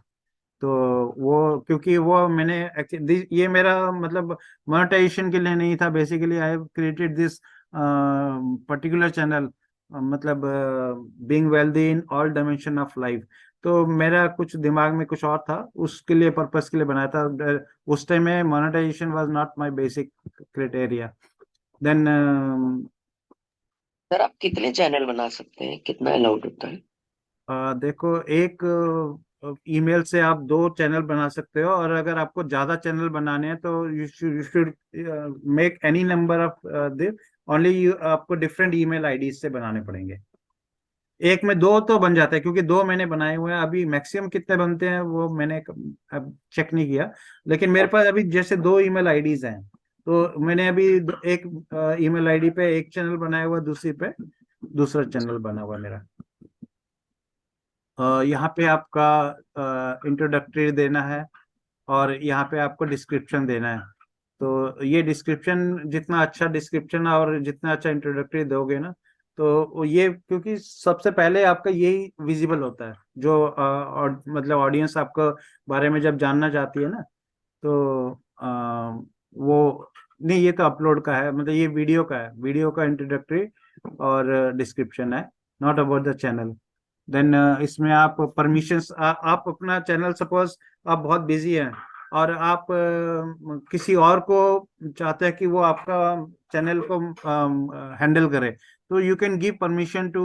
तो वो, क्योंकि वो मैंने ये मेरा मतलब मोनेटाइजेशन के लिए नहीं था। Basically I have created this particular channel, मतलब being wealthy in all dimension of life. तो मेरा कुछ दिमाग में कुछ और था, उसके लिए पर्पस के लिए बनाया था। उस टाइम में monetisation was not my basic criteria. Then sir आप कितने चैनल बना सकते हैं, कितना अलाउड होता है? देखो, एक ईमेल से आप 2 चैनल बना सकते हो, और अगर आपको ज्यादा चैनल बनाने हैं तो you should make any number of this only. You आपको डिफरेंट ईमेल आईडी से बनाने पड़ेंगे। एक में 2 तो बन जाता है, क्योंकि 2 मैंने बनाए हुए हैं। अभी मैक्सिमम कितने बनते हैं वो मैंने अब चेक नहीं किया, लेकिन मेरे पास अभी जैसे 2 ईमेल आईडीज हैं, तो मैंने अभी एक ईमेल आईडी पे एक चैनल बनाया हुआ, दूसरी पे दूसरा चैनल बना हुआ मेरा। यहाँ पे आपका इंट्रोडक्टरी देना है, और यहाँ पे आपको डिस्क्रिप्शन देना है। तो ये डिस्क्रिप्शन, जितना अच्छा डिस्क्रिप्शन और जितना अच्छा इंट्रोडक्टरी दोगे ना, तो ये, क्योंकि सबसे पहले आपका यही विजिबल होता है, जो मतलब ऑडियंस आपको बारे में जब जानना चाहती है ना, तो वो नहीं, ये तो अपलोड का है, मतलब ये वीडियो का है। वीडियो का इंट्रोडक्टरी और डिस्क्रिप्शन है, not about the channel. Then इसमें आप परमिशंस, आप अपना चैनल, सपोज आप बहुत बिजी हैं और आप किसी और को चाहते हैं कि वो आपका चैनल को हैंडल करे, तो you can give permission to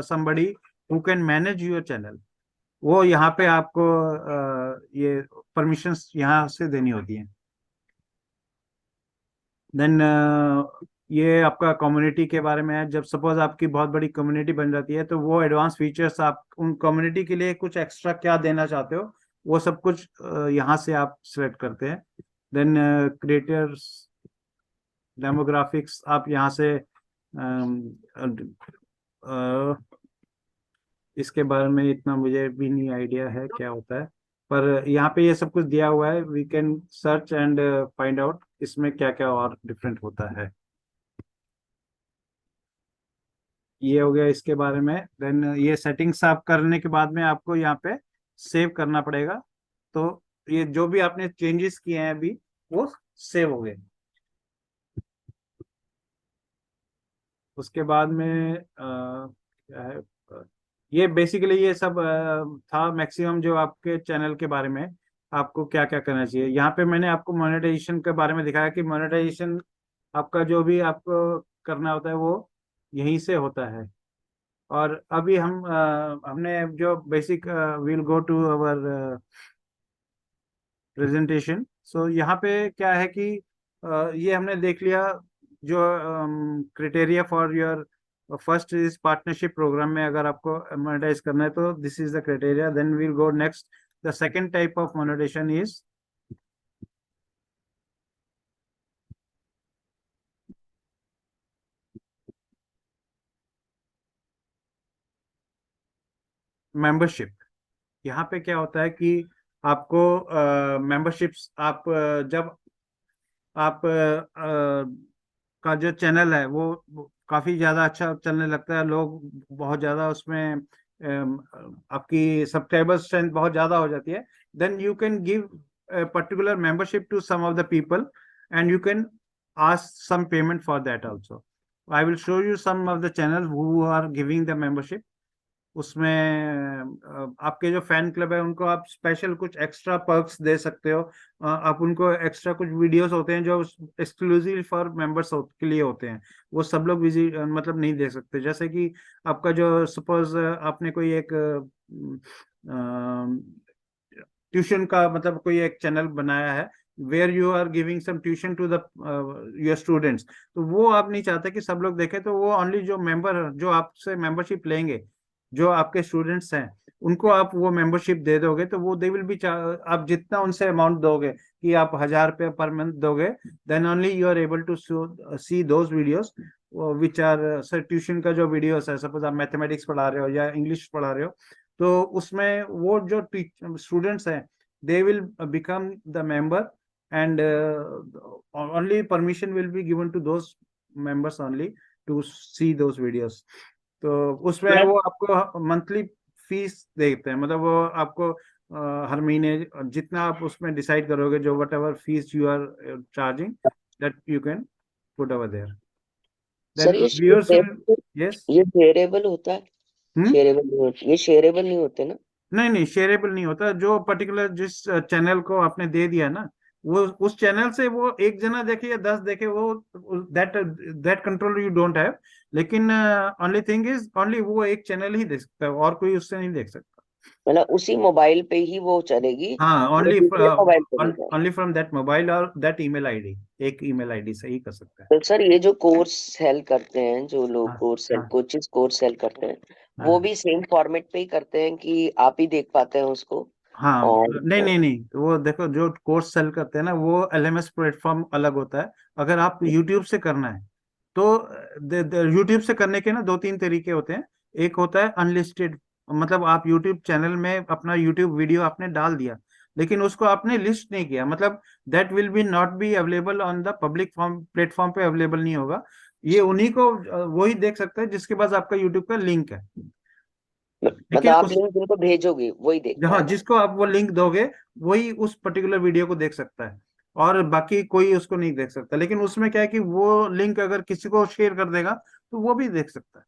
somebody who can manage your channel. वो यहाँ पे आपको ये परमिशंस यहाँ से देनी होती है। देन ये आपका कम्युनिटी के बारे में है। जब सपोज आपकी बहुत बड़ी कम्युनिटी बन जाती है, तो वो एडवांस फीचर्स आप उन कम्युनिटी के लिए कुछ एक्स्ट्रा क्या देना चाहते हो, वो सब कुछ यहाँ से आप सिलेक्ट करते हैं। देन क्रिएटर्स डेमोग्राफिक्स, आप यहाँ से इसके बारे में इतना मुझे भी नहीं आइडिया है क्या होता है, पर यहाँ पे ये सब कुछ दिया हुआ है। We can search and find out इसमें क्या क्या और डिफरेंट होता है। ये हो गया इसके बारे में। देन ये सेटिंग्स आप करने के बाद में आपको यहाँ पे सेव करना पड़ेगा। तो ये जो भी आपने चेंजेस किए हैं अभी, वो सेव हो गए। उसके बाद में क्या है, ये बेसिकली ये सब था मैक्सिमम जो आपके चैनल के बारे में आपको क्या क्या करना चाहिए। यहाँ पे मैंने आपको मोनेटाइजेशन के बारे में दिखाया कि मोनेटाइजेशन आपका जो भी आपको करना होता है वो यहीं से होता है। और अभी हमने जो basic will go to our presentation. So यहाँ पे क्या है कि ये हमने देख लिया जो criteria for your first is partnership programme में अगर आपको मोनेटाइज करना है तो this is the criteria. Then we'll go next, the second type of monetisation is membership. यहाँ पे क्या होता है कि आपको मेंबरशिप्स, आप जब आप का जो चैनल है वो काफी ज्यादा अच्छा चलने लगता है, लोग बहुत ज्यादा उसमें आपकी सब्सक्राइबर स्ट्रेंथ बहुत ज्यादा हो जाती है, then you can give a particular membership to some of the people, and you can ask some payment for that also. I will show you some of the channels who are giving the membership. उसमें आपके जो fan club है उनको आप special कुछ extra perks दे सकते हो। आप उनको एक्स्ट्रा कुछ वीडियोस होते हैं जो एक्सक्लूसिव फॉर मेंबर्स के लिए होते हैं, वो सब लोग विजिट मतलब नहीं देख सकते। जैसे कि आपका जो सपोज आपने कोई एक ट्यूशन का मतलब कोई एक चैनल बनाया है where you are giving some tuition to the your students, तो वो आप नहीं चाहते कि सब लोग देखें, तो वो ओनली जो मेंबर जो आपसे मेंबरशिप लेंगे जो आपके स्टूडेंट्स हैं उनको आप वो मेंबरशिप दे दोगे, तो वो दे विल बी आप जितना उनसे अमाउंट दोगे कि आप 1000 रुपये पर मंथ दोगे, then only you are able to see those videos which are sir tuition का जो वीडियोस है, सपोज आप मैथमेटिक्स पढ़ा रहे हो या इंग्लिश पढ़ा रहे हो, तो उसमें वो जो स्टूडेंट्स हैं they will become the member and only permission will be given to those members only to see those videos. तो उसमें वो आपको मंथली फीस देते हैं, मतलब वो आपको हर महीने जितना आप उसमें डिसाइड करोगे जो whatever fees you are charging that you can put over there. Sir yes ये शेयरेबल होता है? शेयरेबल नहीं होता, ये शेयरेबल नहीं होते ना? नहीं शेयरेबल नहीं होता। जो पर्टिकुलर जिस चैनल को आपने दे दिया ना, वो उस चैनल से वो एक जना देखे या 10 देखे, वो that control you don't have. लेकिन ओनली थिंग इज ओनली वो एक चैनल ही देख सकता है और कोई उससे नहीं देख सकता। मतलब उसी मोबाइल पे ही वो चलेगी? हाँ, ओनली मोबाइल पे नहीं चलेगी? ओनली फ्रॉम दैट मोबाइल और दैट ईमेल आईडी, एक ईमेल आईडी से ही कर सकता है। तो सर ये जो कोर्स सेल करते हैं, जो लोग हाँ, कोचेस कोर्स सेल करते हैं, हाँ, वो भी सेम फॉर्मेट पे ही करते हैं कि आप ही देख पाते हैं उसको? हाँ, और नहीं, वो देखो जो कोर्स सेल करते हैं ना वो एलएमएस प्लेटफॉर्म अलग होता है। अगर आप यूट्यूब से करना है तो यूट्यूब से करने के ना 2-3 तरीके होते हैं। एक होता है अनलिस्टेड, मतलब आप यूट्यूब चैनल में अपना यूट्यूब वीडियो आपने डाल दिया लेकिन उसको आपने लिस्ट नहीं किया, मतलब that will be not be available on the public platform पे अवेलेबल नहीं होगा। ये उन्हीं को वही देख सकता है जिसके पास आपका यूट्यूब का लिंक है। मतलब लेकिन आप उस लिंक जिनको भेजोगे वही देख जहाँ पाएगा? जिसको आप वो लिंक दोगे वही उस पर्टिकुलर वीडियो को देख सकता है और बाकी कोई उसको नहीं देख सकता। लेकिन उसमें क्या है कि वो लिंक अगर किसी को शेयर कर देगा तो वो भी देख सकता है।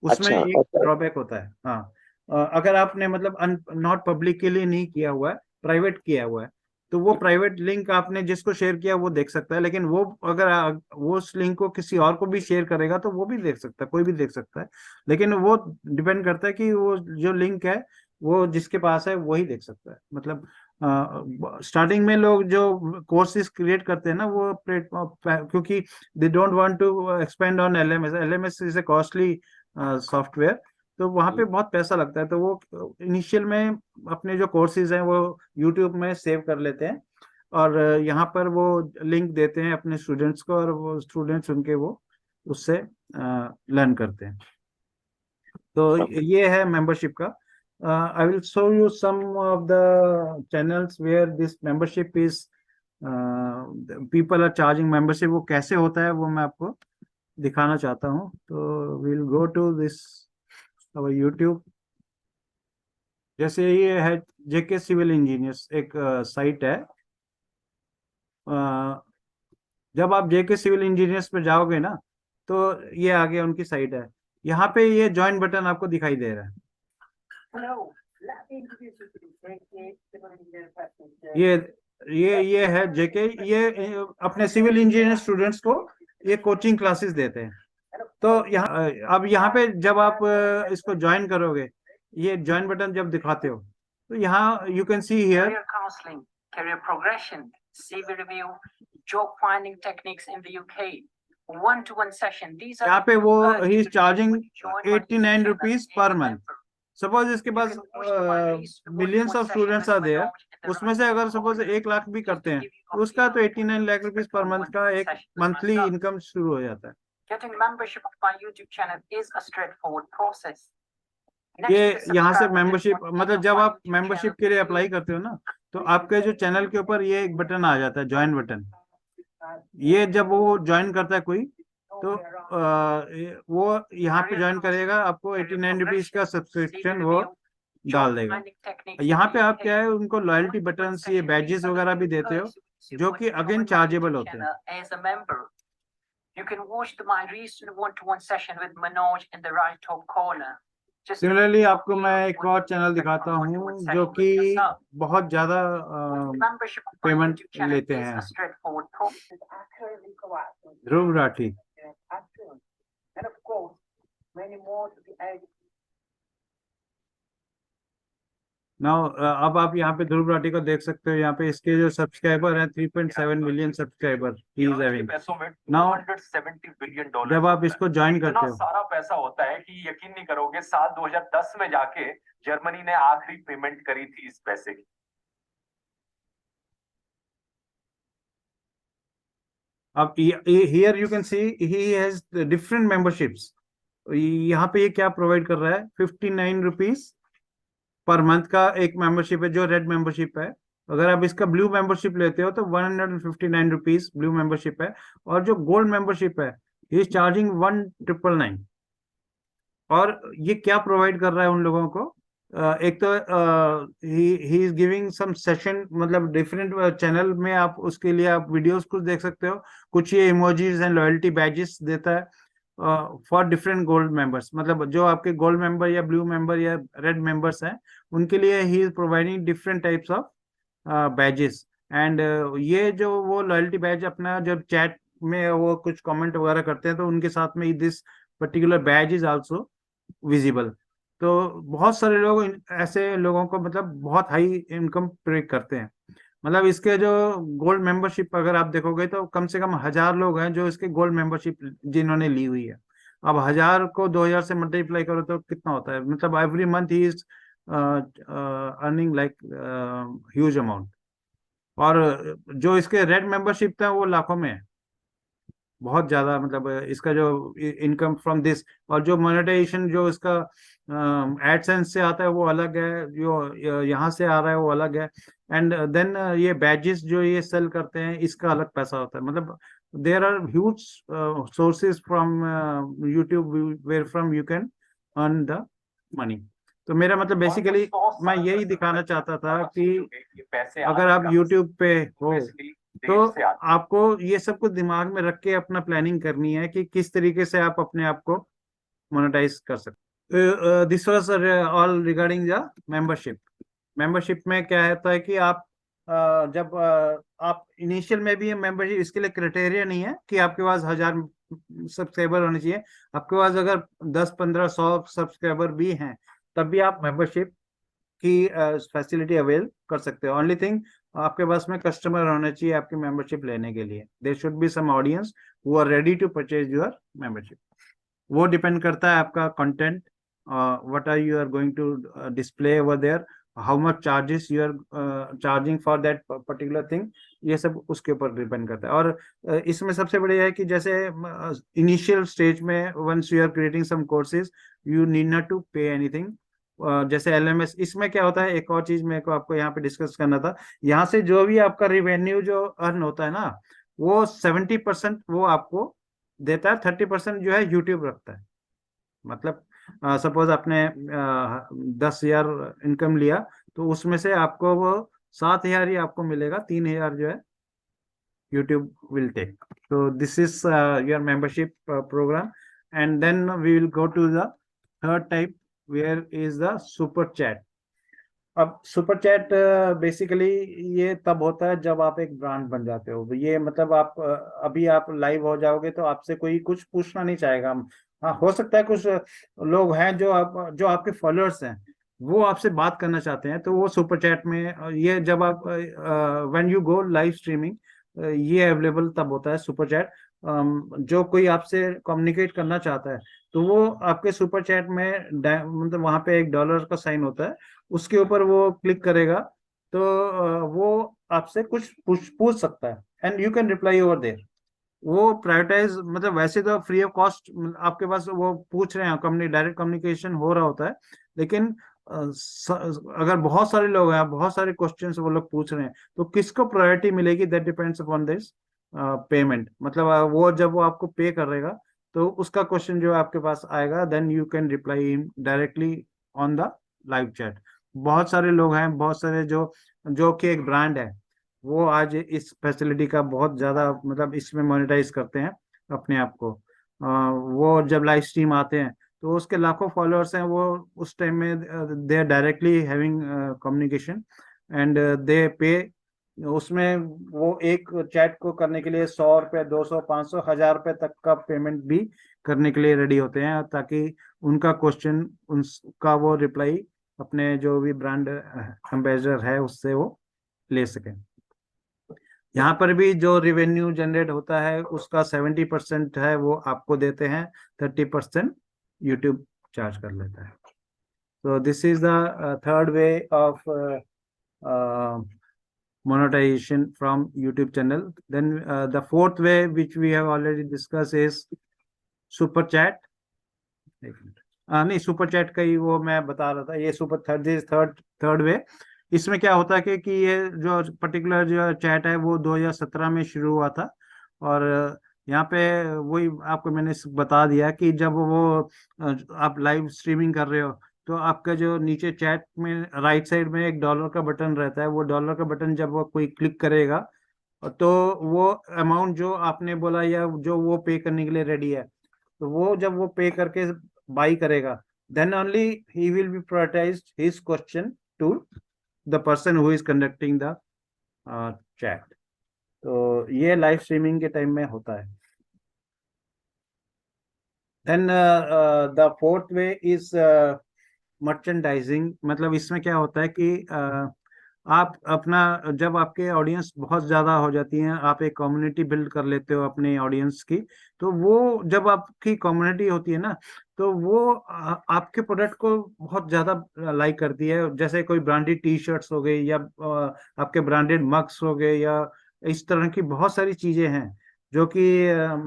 उसमें अच्छा एक अच्छा। ड्रॉबैक होता है। हाँ, अगर आपने मतलब नॉट पब्लिक के लिए नहीं किया हुआ है, प्राइवेट किया हुआ है, तो वो प्राइवेट लिंक आपने जिसको शेयर किया वो देख सकता है। लेकिन वो अगर वो उस लिंक को किसी और को भी शेयर करेगा तो वो भी देख सकता है, कोई भी देख सकता है। लेकिन वो डिपेंड करता है कि वो जो लिंक है वो जिसके पास है वही देख सकता है। मतलब स्टार्टिंग में लोग जो कोर्सेज क्रिएट करते हैं ना वो प्लेटफॉर्म, क्योंकि they don't want to expend on LMS. LMS is a costly software, तो वहाँ पे बहुत पैसा लगता है। तो वो इनिशियल में अपने जो कोर्सेज हैं वो यूट्यूब में सेव कर लेते हैं और यहाँ पर वो लिंक देते हैं अपने स्टूडेंट्स को और वो स्टूडेंट्स उनके वो उससे लर्न करते हैं। तो ये है मेंबरशिप का। I will show you some of the channels where this membership is people are charging membership. वो कैसे होता है वो मैं आपको दिखाना चाहता हूँ। तो will go to this our YouTube. जैसे ये है जेके सिविल इंजीनियर्स, एक साइट है। जब आप जेके सिविल इंजीनियर्स पे जाओगे ना तो ये आगे उनकी साइट है। यहाँ पे ये ज्वाइन बटन आपको दिखाई दे रहा है। ये है जेके, ये अपने सिविल इंजीनियर स्टूडेंट्स को ये कोचिंग क्लासेस देते हैं। तो यहाँ अब यहाँ पे जब आप इसको ज्वाइन करोगे, ये ज्वाइन बटन जब दिखाते हो तो यहाँ you can see here career counseling, career progression, CV review, job finding techniques in the UK, one-to-one session. These are यहाँ पे वो the he is charging join my 89 channel rupees and per be month. member. Suppose इसके You पास can watch the one-piece millions of one-to-one students session are with my there, knowledge in the उसमें right से अगर order. Suppose 1 lakh भी Just करते to हैं give you तो उसका तो a 89 lakh rupees per month का एक session with monthly myself. Income शुरू हो जाता है। Getting membership of my YouTube channel is a straightforward process. Next ये to the यहाँ से subscribe button मेंबरशिप on मतलब any जब of my आप YouTube मेंबरशिप channel, के लिए you अप्लाई करते हो ना तो आपके जो चैनल के ऊपर ये एक बटन आ जाता है, ज्वाइन बटन। ये जब वो ज्वाइन करता है कोई तो वो यहाँ पे ज्वाइन करेगा, आपको 89 रुपीज का सब्सक्रिप्शन वो डाल देगा। यहाँ पे आप क्या है उनको लॉयल्टी बटन ये बैजेस वगैरह भी देते हो जो कि अगेन चार्जेबल होते हैं। As a member, you can watch my recent one-to-one session with Manoj in the right top corner. Similarly आपको मैं एक और चैनल दिखाता हूँ जो कि बहुत ज्यादा पेमेंट लेते हैं, ध्रुव राठी। नाउ अब आप यहाँ पे ध्रुव राठी को देख सकते हो। यहाँ पे इसके जो सब्सक्राइबर हैं 3.7 million subscriber he is having. Now $270 billion, जब आप इसको ज्वाइन करते इतना हो, सारा पैसा होता है कि यकीन नहीं करोगे, साल 2010 में जाके जर्मनी ने आखिरी पेमेंट करी थी इस पैसे की। अब here you can C he has different memberships. यहाँ पे ये क्या प्रोवाइड कर रहा है, 59 रुपीज पर मंथ का एक मेंबरशिप है जो रेड मेंबरशिप है। अगर आप इसका ब्लू मेंबरशिप लेते हो तो 159 रुपीज ब्लू मेंबरशिप है। और जो गोल्ड मेंबरशिप है ही इज चार्जिंग 1999। और ये क्या प्रोवाइड कर रहा है उन लोगों को, एक तो he is giving some session, मतलब डिफरेंट चैनल में आप उसके लिए आप वीडियोस कुछ देख सकते हो। कुछ ये इमोजीज एंड लॉयल्टी बैजेस देता है फॉर डिफरेंट गोल्ड मेंबर्स। मतलब जो आपके गोल्ड मेंबर या ब्लू मेंबर या रेड मेंबर्स हैं उनके लिए he is providing different types of badges. And ये जो वो लॉयल्टी बैज अपना जब चैट में वो कुछ कमेंट वगैरह करते हैं तो उनके साथ में this particular badge is also visible. तो बहुत सारे लोग ऐसे लोगों को मतलब बहुत हाई इनकम प्रेक करते हैं। मतलब इसके जो गोल्ड मेंबरशिप अगर आप देखोगे तो कम से कम 1000 लोग हैं जो इसके गोल्ड मेंबरशिप जिन्होंने ली हुई है। अब 1000 को 2000 से मल्टीप्लाई करो तो कितना होता है, मतलब every month he is earning like huge amount. और जो इसके रेड मेंबरशिप था वो लाखों में है, बहुत ज्यादा। मतलब इसका जो इनकम फ्रॉम दिस और जो मोनेटाइजेशन जो इसका एडसेंस से आता है वो अलग है, जो यहाँ से आ रहा है वो अलग है। एंड देन ये बैजेस जो ये सेल करते हैं इसका अलग पैसा होता है। मतलब there are huge sources from YouTube where from you can earn the money. तो मेरा मतलब बेसिकली मैं यही दिखाना चाहता था कि अगर आप यूट्यूब पे हो तो आपको ये सब कुछ दिमाग में रख के अपना प्लानिंग करनी है कि किस तरीके से आप अपने आप को मोनेटाइज कर सकते। This was all regarding the membership. Membership में क्या होता है कि आप जब आप इनिशियल में भी मेंबरशिप, इसके लिए क्राइटेरिया नहीं है कि आपके पास 1000 सब्सक्राइबर होने चाहिए। आपके पास अगर 10, 15, 100 सब्सक्राइबर भी हैं तब भी आप मेंबरशिप की फैसिलिटी अवेल कर सकते हो। ओनली थिंग आपके पास में कस्टमर होना चाहिए आपकी मेंबरशिप लेने के लिए। There should be some audience who are ready to purchase your membership. वो डिपेंड करता है आपका content, what are you are going to display over there, how much charges you are charging for that particular thing, ये सब उसके ऊपर depend करता है। और इसमें सबसे बढ़िया है कि जैसे इनिशियल स्टेज में once you are creating some courses you need not to pay anything. जैसे LMS, इसमें क्या होता है, एक और चीज मेरे को आपको यहाँ पे डिस्कस करना था। यहाँ से जो भी आपका रिवेन्यू जो अर्न होता है ना वो 70% वो आपको देता है, 30% जो है यूट्यूब रखता है। मतलब सपोज आपने 10,000 इनकम लिया तो उसमें से आपको वो 7,000 ही आपको मिलेगा, 3,000 जो है YouTube will take. So this is your membership program, and then we will go to the third type, where is the super chat. अब सुपर चैट बेसिकली ये तब होता है जब आप एक ब्रांड बन जाते हो। ये मतलब आप अभी आप लाइव हो जाओगे तो आपसे कोई कुछ पूछना नहीं चाहेगा। हाँ, हो सकता है कुछ लोग हैं जो आपके फॉलोअर्स हैं वो आपसे बात करना चाहते हैं, तो वो सुपर चैट में ये जब आप when you go live streaming ये अवेलेबल तब होता है सुपर चैट। जो कोई आपसे कम्युनिकेट करना चाहता है तो वो आपके सुपर चैट में मतलब वहां पे एक डॉलर का साइन होता है, उसके ऊपर वो क्लिक करेगा तो वो आपसे कुछ पूछ सकता है and you can reply over there. वो प्रायोरिटाइज, मतलब वैसे तो फ्री ऑफ कॉस्ट आपके पास वो पूछ रहे हैं, डायरेक्ट कम्युनिकेशन हो रहा होता है, लेकिन अगर बहुत सारे लोग हैं, बहुत सारे क्वेश्चंस वो लोग पूछ रहे हैं तो किसको प्रायोरिटी मिलेगी, that depends upon this payment. मतलब वो जब वो आपको पे करेगा तो उसका क्वेश्चन जो आपके पास आएगा, then you can reply him directly on the live chat. बहुत सारे लोग हैं, बहुत सारे जो कि एक ब्रांड है, वो आज इस फैसिलिटी का बहुत ज्यादा मतलब इसमें मोनेटाइज करते हैं अपने आप को। वो जब लाइव स्ट्रीम आते हैं तो उसके लाखों फॉलोअर्स हैं, वो उस टाइम में they are directly having communication and they pay. उसमें वो एक चैट को करने के लिए 100 रुपये, 200, 500, 1000 रुपये तक का पेमेंट भी करने के लिए रेडी होते हैं, ताकि उनका क्वेश्चन, उनका वो रिप्लाई अपने जो भी ब्रांड एम्बेसडर है उससे वो ले सकें। यहाँ पर भी जो रिवेन्यू जनरेट होता है उसका 70% है वो आपको देते हैं, 30% यूट्यूब चार्ज कर लेता है। तो this is the third way of monetization from YouTube channel. Then the fourth way which we have already discussed is super chat. नहीं, सुपर चैट का ही वो मैं बता रहा था, ये सुपर थर्ड वे। इसमें क्या होता है कि ये जो पर्टिकुलर जो चैट है वो 2017 में शुरू हुआ था। और यहाँ पे वही आपको मैंने बता दिया कि जब वो आप लाइव स्ट्रीमिंग कर रहे हो तो आपका जो नीचे चैट में राइट साइड में एक डॉलर का बटन रहता है, वो डॉलर का बटन जब वो कोई क्लिक करेगा तो वो अमाउंट जो आपने बोला या जो वो पे करने के लिए रेडी है, तो वो जब वो पे करके बाई करेगा, then only he will be prioritized his question to the person who is conducting the chat. तो ये लाइव स्ट्रीमिंग के टाइम में होता है। then the fourth way is merchandising. मतलब इसमें क्या होता है कि आप अपना, जब आपके ऑडियंस बहुत ज्यादा हो जाती है, आप एक कम्युनिटी बिल्ड कर लेते हो अपने ऑडियंस की, तो वो जब आपकी कम्युनिटी होती है ना, तो वो आपके प्रोडक्ट को बहुत ज्यादा लाइक करती है। जैसे कोई ब्रांडेड टी शर्ट्स हो गई, या आपके ब्रांडेड मग्स हो गए, या इस तरह की बहुत सारी चीजें हैं जो कि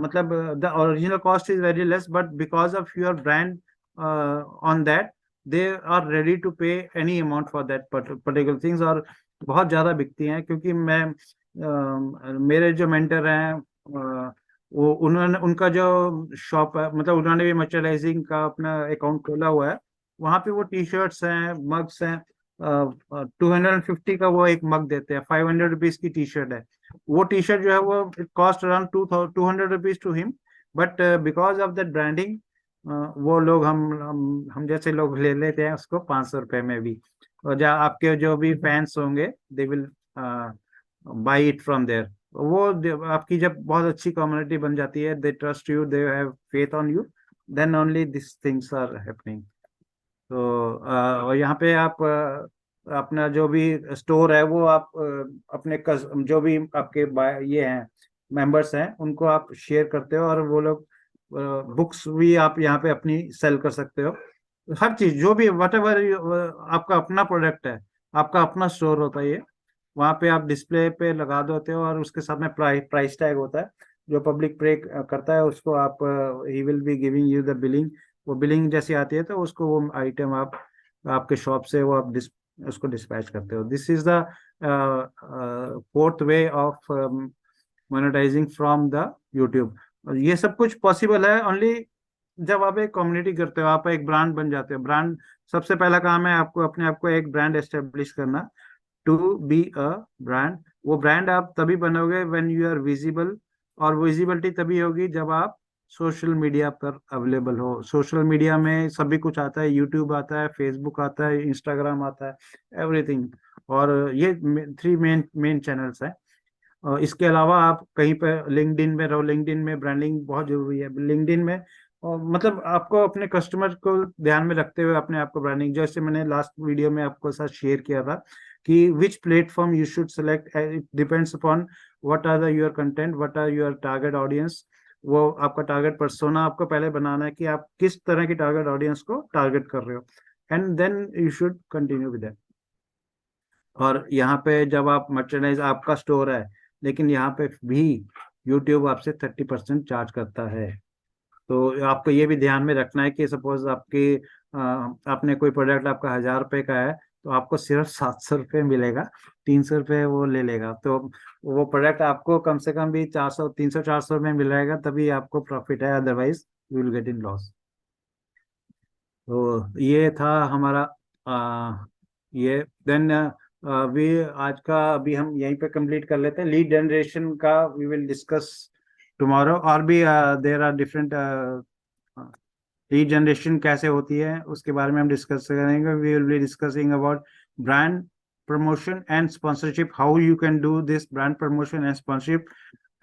मतलब the original cost is very less, but because of your brand on that they are ready to pay any amount for that particular things, और बहुत ज्यादा बिकती हैं। क्योंकि मैं मेरे जो मेंटर हैं वो उन्होंने, उनका जो शॉप है, मतलब उन्होंने भी मर्चेंडाइजिंग का अपना अकाउंट खोला हुआ है। वहाँ पे वो टी शर्ट्स हैं, मग्स हैं, 250 का वो एक मग देते हैं, 500 रुपीज की टी शर्ट है। वो टी शर्ट जो है वो it cost around 200 rupees to him, but because of that branding वो लोग हम जैसे लोग ले लेते हैं उसको 500 रुपए में भी। और जहाँ आपके जो भी फैंस होंगे they will buy it from there. वो आपकी जब बहुत अच्छी कम्युनिटी बन जाती है, they trust you, they have faith on you, then only this things are happening. तो और यहाँ पे आप अपना जो भी स्टोर है वो आप अपने जो भी आपके ये हैं मेंबर्स हैं उनको आप शेयर करते हो, और वो लोग बुक्स भी आप यहाँ पे अपनी सेल कर सकते हो। हर चीज जो भी वट एवर आपका अपना प्रोडक्ट है, आपका अपना स्टोर होता है ये, वहाँ पे आप डिस्प्ले पे लगा देते हो, और उसके साथ में प्राइस टैग होता है। जो पब्लिक पे करता है उसको आप he will be giving you the billing. वो बिलिंग जैसी आती है तो उसको वो आइटम आप आपके शॉप से वो आप उसको डिस्पैच करते हो। This is the fourth way of monetising from the YouTube. ये सब कुछ पॉसिबल है ओनली जब आप एक कम्युनिटी करते हो, आप एक ब्रांड बन जाते हो। ब्रांड सबसे पहला काम है आपको अपने आप को एक ब्रांड एस्टेब्लिश करना, टू बी अ ब्रांड। वो ब्रांड आप तभी बनोगे व्हेन यू आर विजिबल, और विजिबिलिटी तभी होगी जब आप सोशल मीडिया पर अवेलेबल हो। सोशल मीडिया में सभी कुछ आता है, यूट्यूब आता है, फेसबुक आता है, इंस्टाग्राम आता है, एवरीथिंग। और ये 3 मेन चैनल्स हैं। और इसके अलावा आप कहीं पर लिंक्डइन में रहो, लिंक्डइन में ब्रांडिंग बहुत जरूरी है। लिंक्डइन में और मतलब आपको अपने कस्टमर को ध्यान में रखते हुए अपने आप को ब्रांडिंग, जैसे मैंने लास्ट वीडियो में आपको साथ शेयर किया था कि which platform you should select, it depends upon what are the your content, what are your target audience. वो आपका टारगेट पर्सोना आपको पहले बनाना है कि आप किस तरह की टारगेट ऑडियंस को टारगेट कर रहे हो, and then you should continue with that. और यहाँ पे जब आप मर्चेंडाइज, आपका स्टोर है लेकिन यहाँ पे भी यूट्यूब आपसे 30% चार्ज करता है। तो आपको ये भी ध्यान में रखना है कि सपोज आपकी आपने कोई प्रोडक्ट आपका 1000 रुपए का है तो आपको सिर्फ 700 रुपये मिलेगा, 300 रुपये वो ले लेगा। तो वो प्रोडक्ट आपको कम से कम भी 400, 300, 400 में मिल जाएगा, तभी आपको प्रॉफिट है, otherwise you will get in loss. तो ये था हमारा ये देन वी आज का अभी हम यहीं पे कंप्लीट कर लेते हैं. लीड जनरेशन का वी विल डिस्कस टुमारो. और भी there are different lead generation कैसे होती है उसके बारे में हम डिस्कस करेंगे. We will be discussing about brand promotion and sponsorship, how you can do this brand promotion and sponsorship.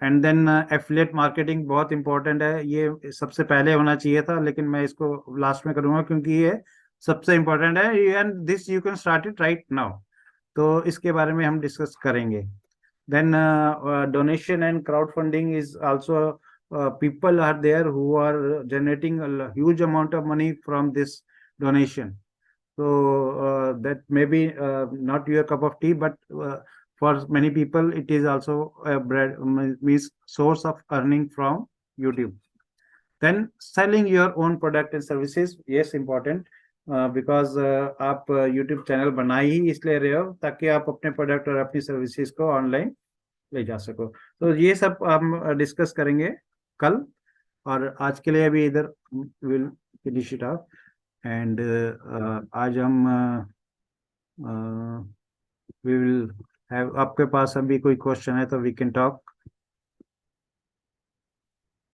And then affiliate marketing बहुत इंपॉर्टेंट है. ये सबसे पहले होना चाहिए था लेकिन मैं इसको लास्ट में करूंगा क्योंकि ये सबसे इंपॉर्टेंट है. And this you can start it right now. तो इसके बारे में हम डिस्कस करेंगे. Then donation and crowdfunding is also people are there who are generating a huge amount of money from this donation. So that may be not your cup of tea, but for many people it is also a bread means source of earning from YouTube. Then selling your own product and services, yes, important. Because आप YouTube channel बना ही इसलिए रहे हो ताकि आप अपने product और अपनी सर्विसेज को ऑनलाइन ले जा सको. तो ये सब हम डिस्कस करेंगे कल. और आज के लिए अभी इधर will finish it of. And आज हम वी विल हैव, आपके पास अभी कोई क्वेश्चन है तो वी कैन टॉक.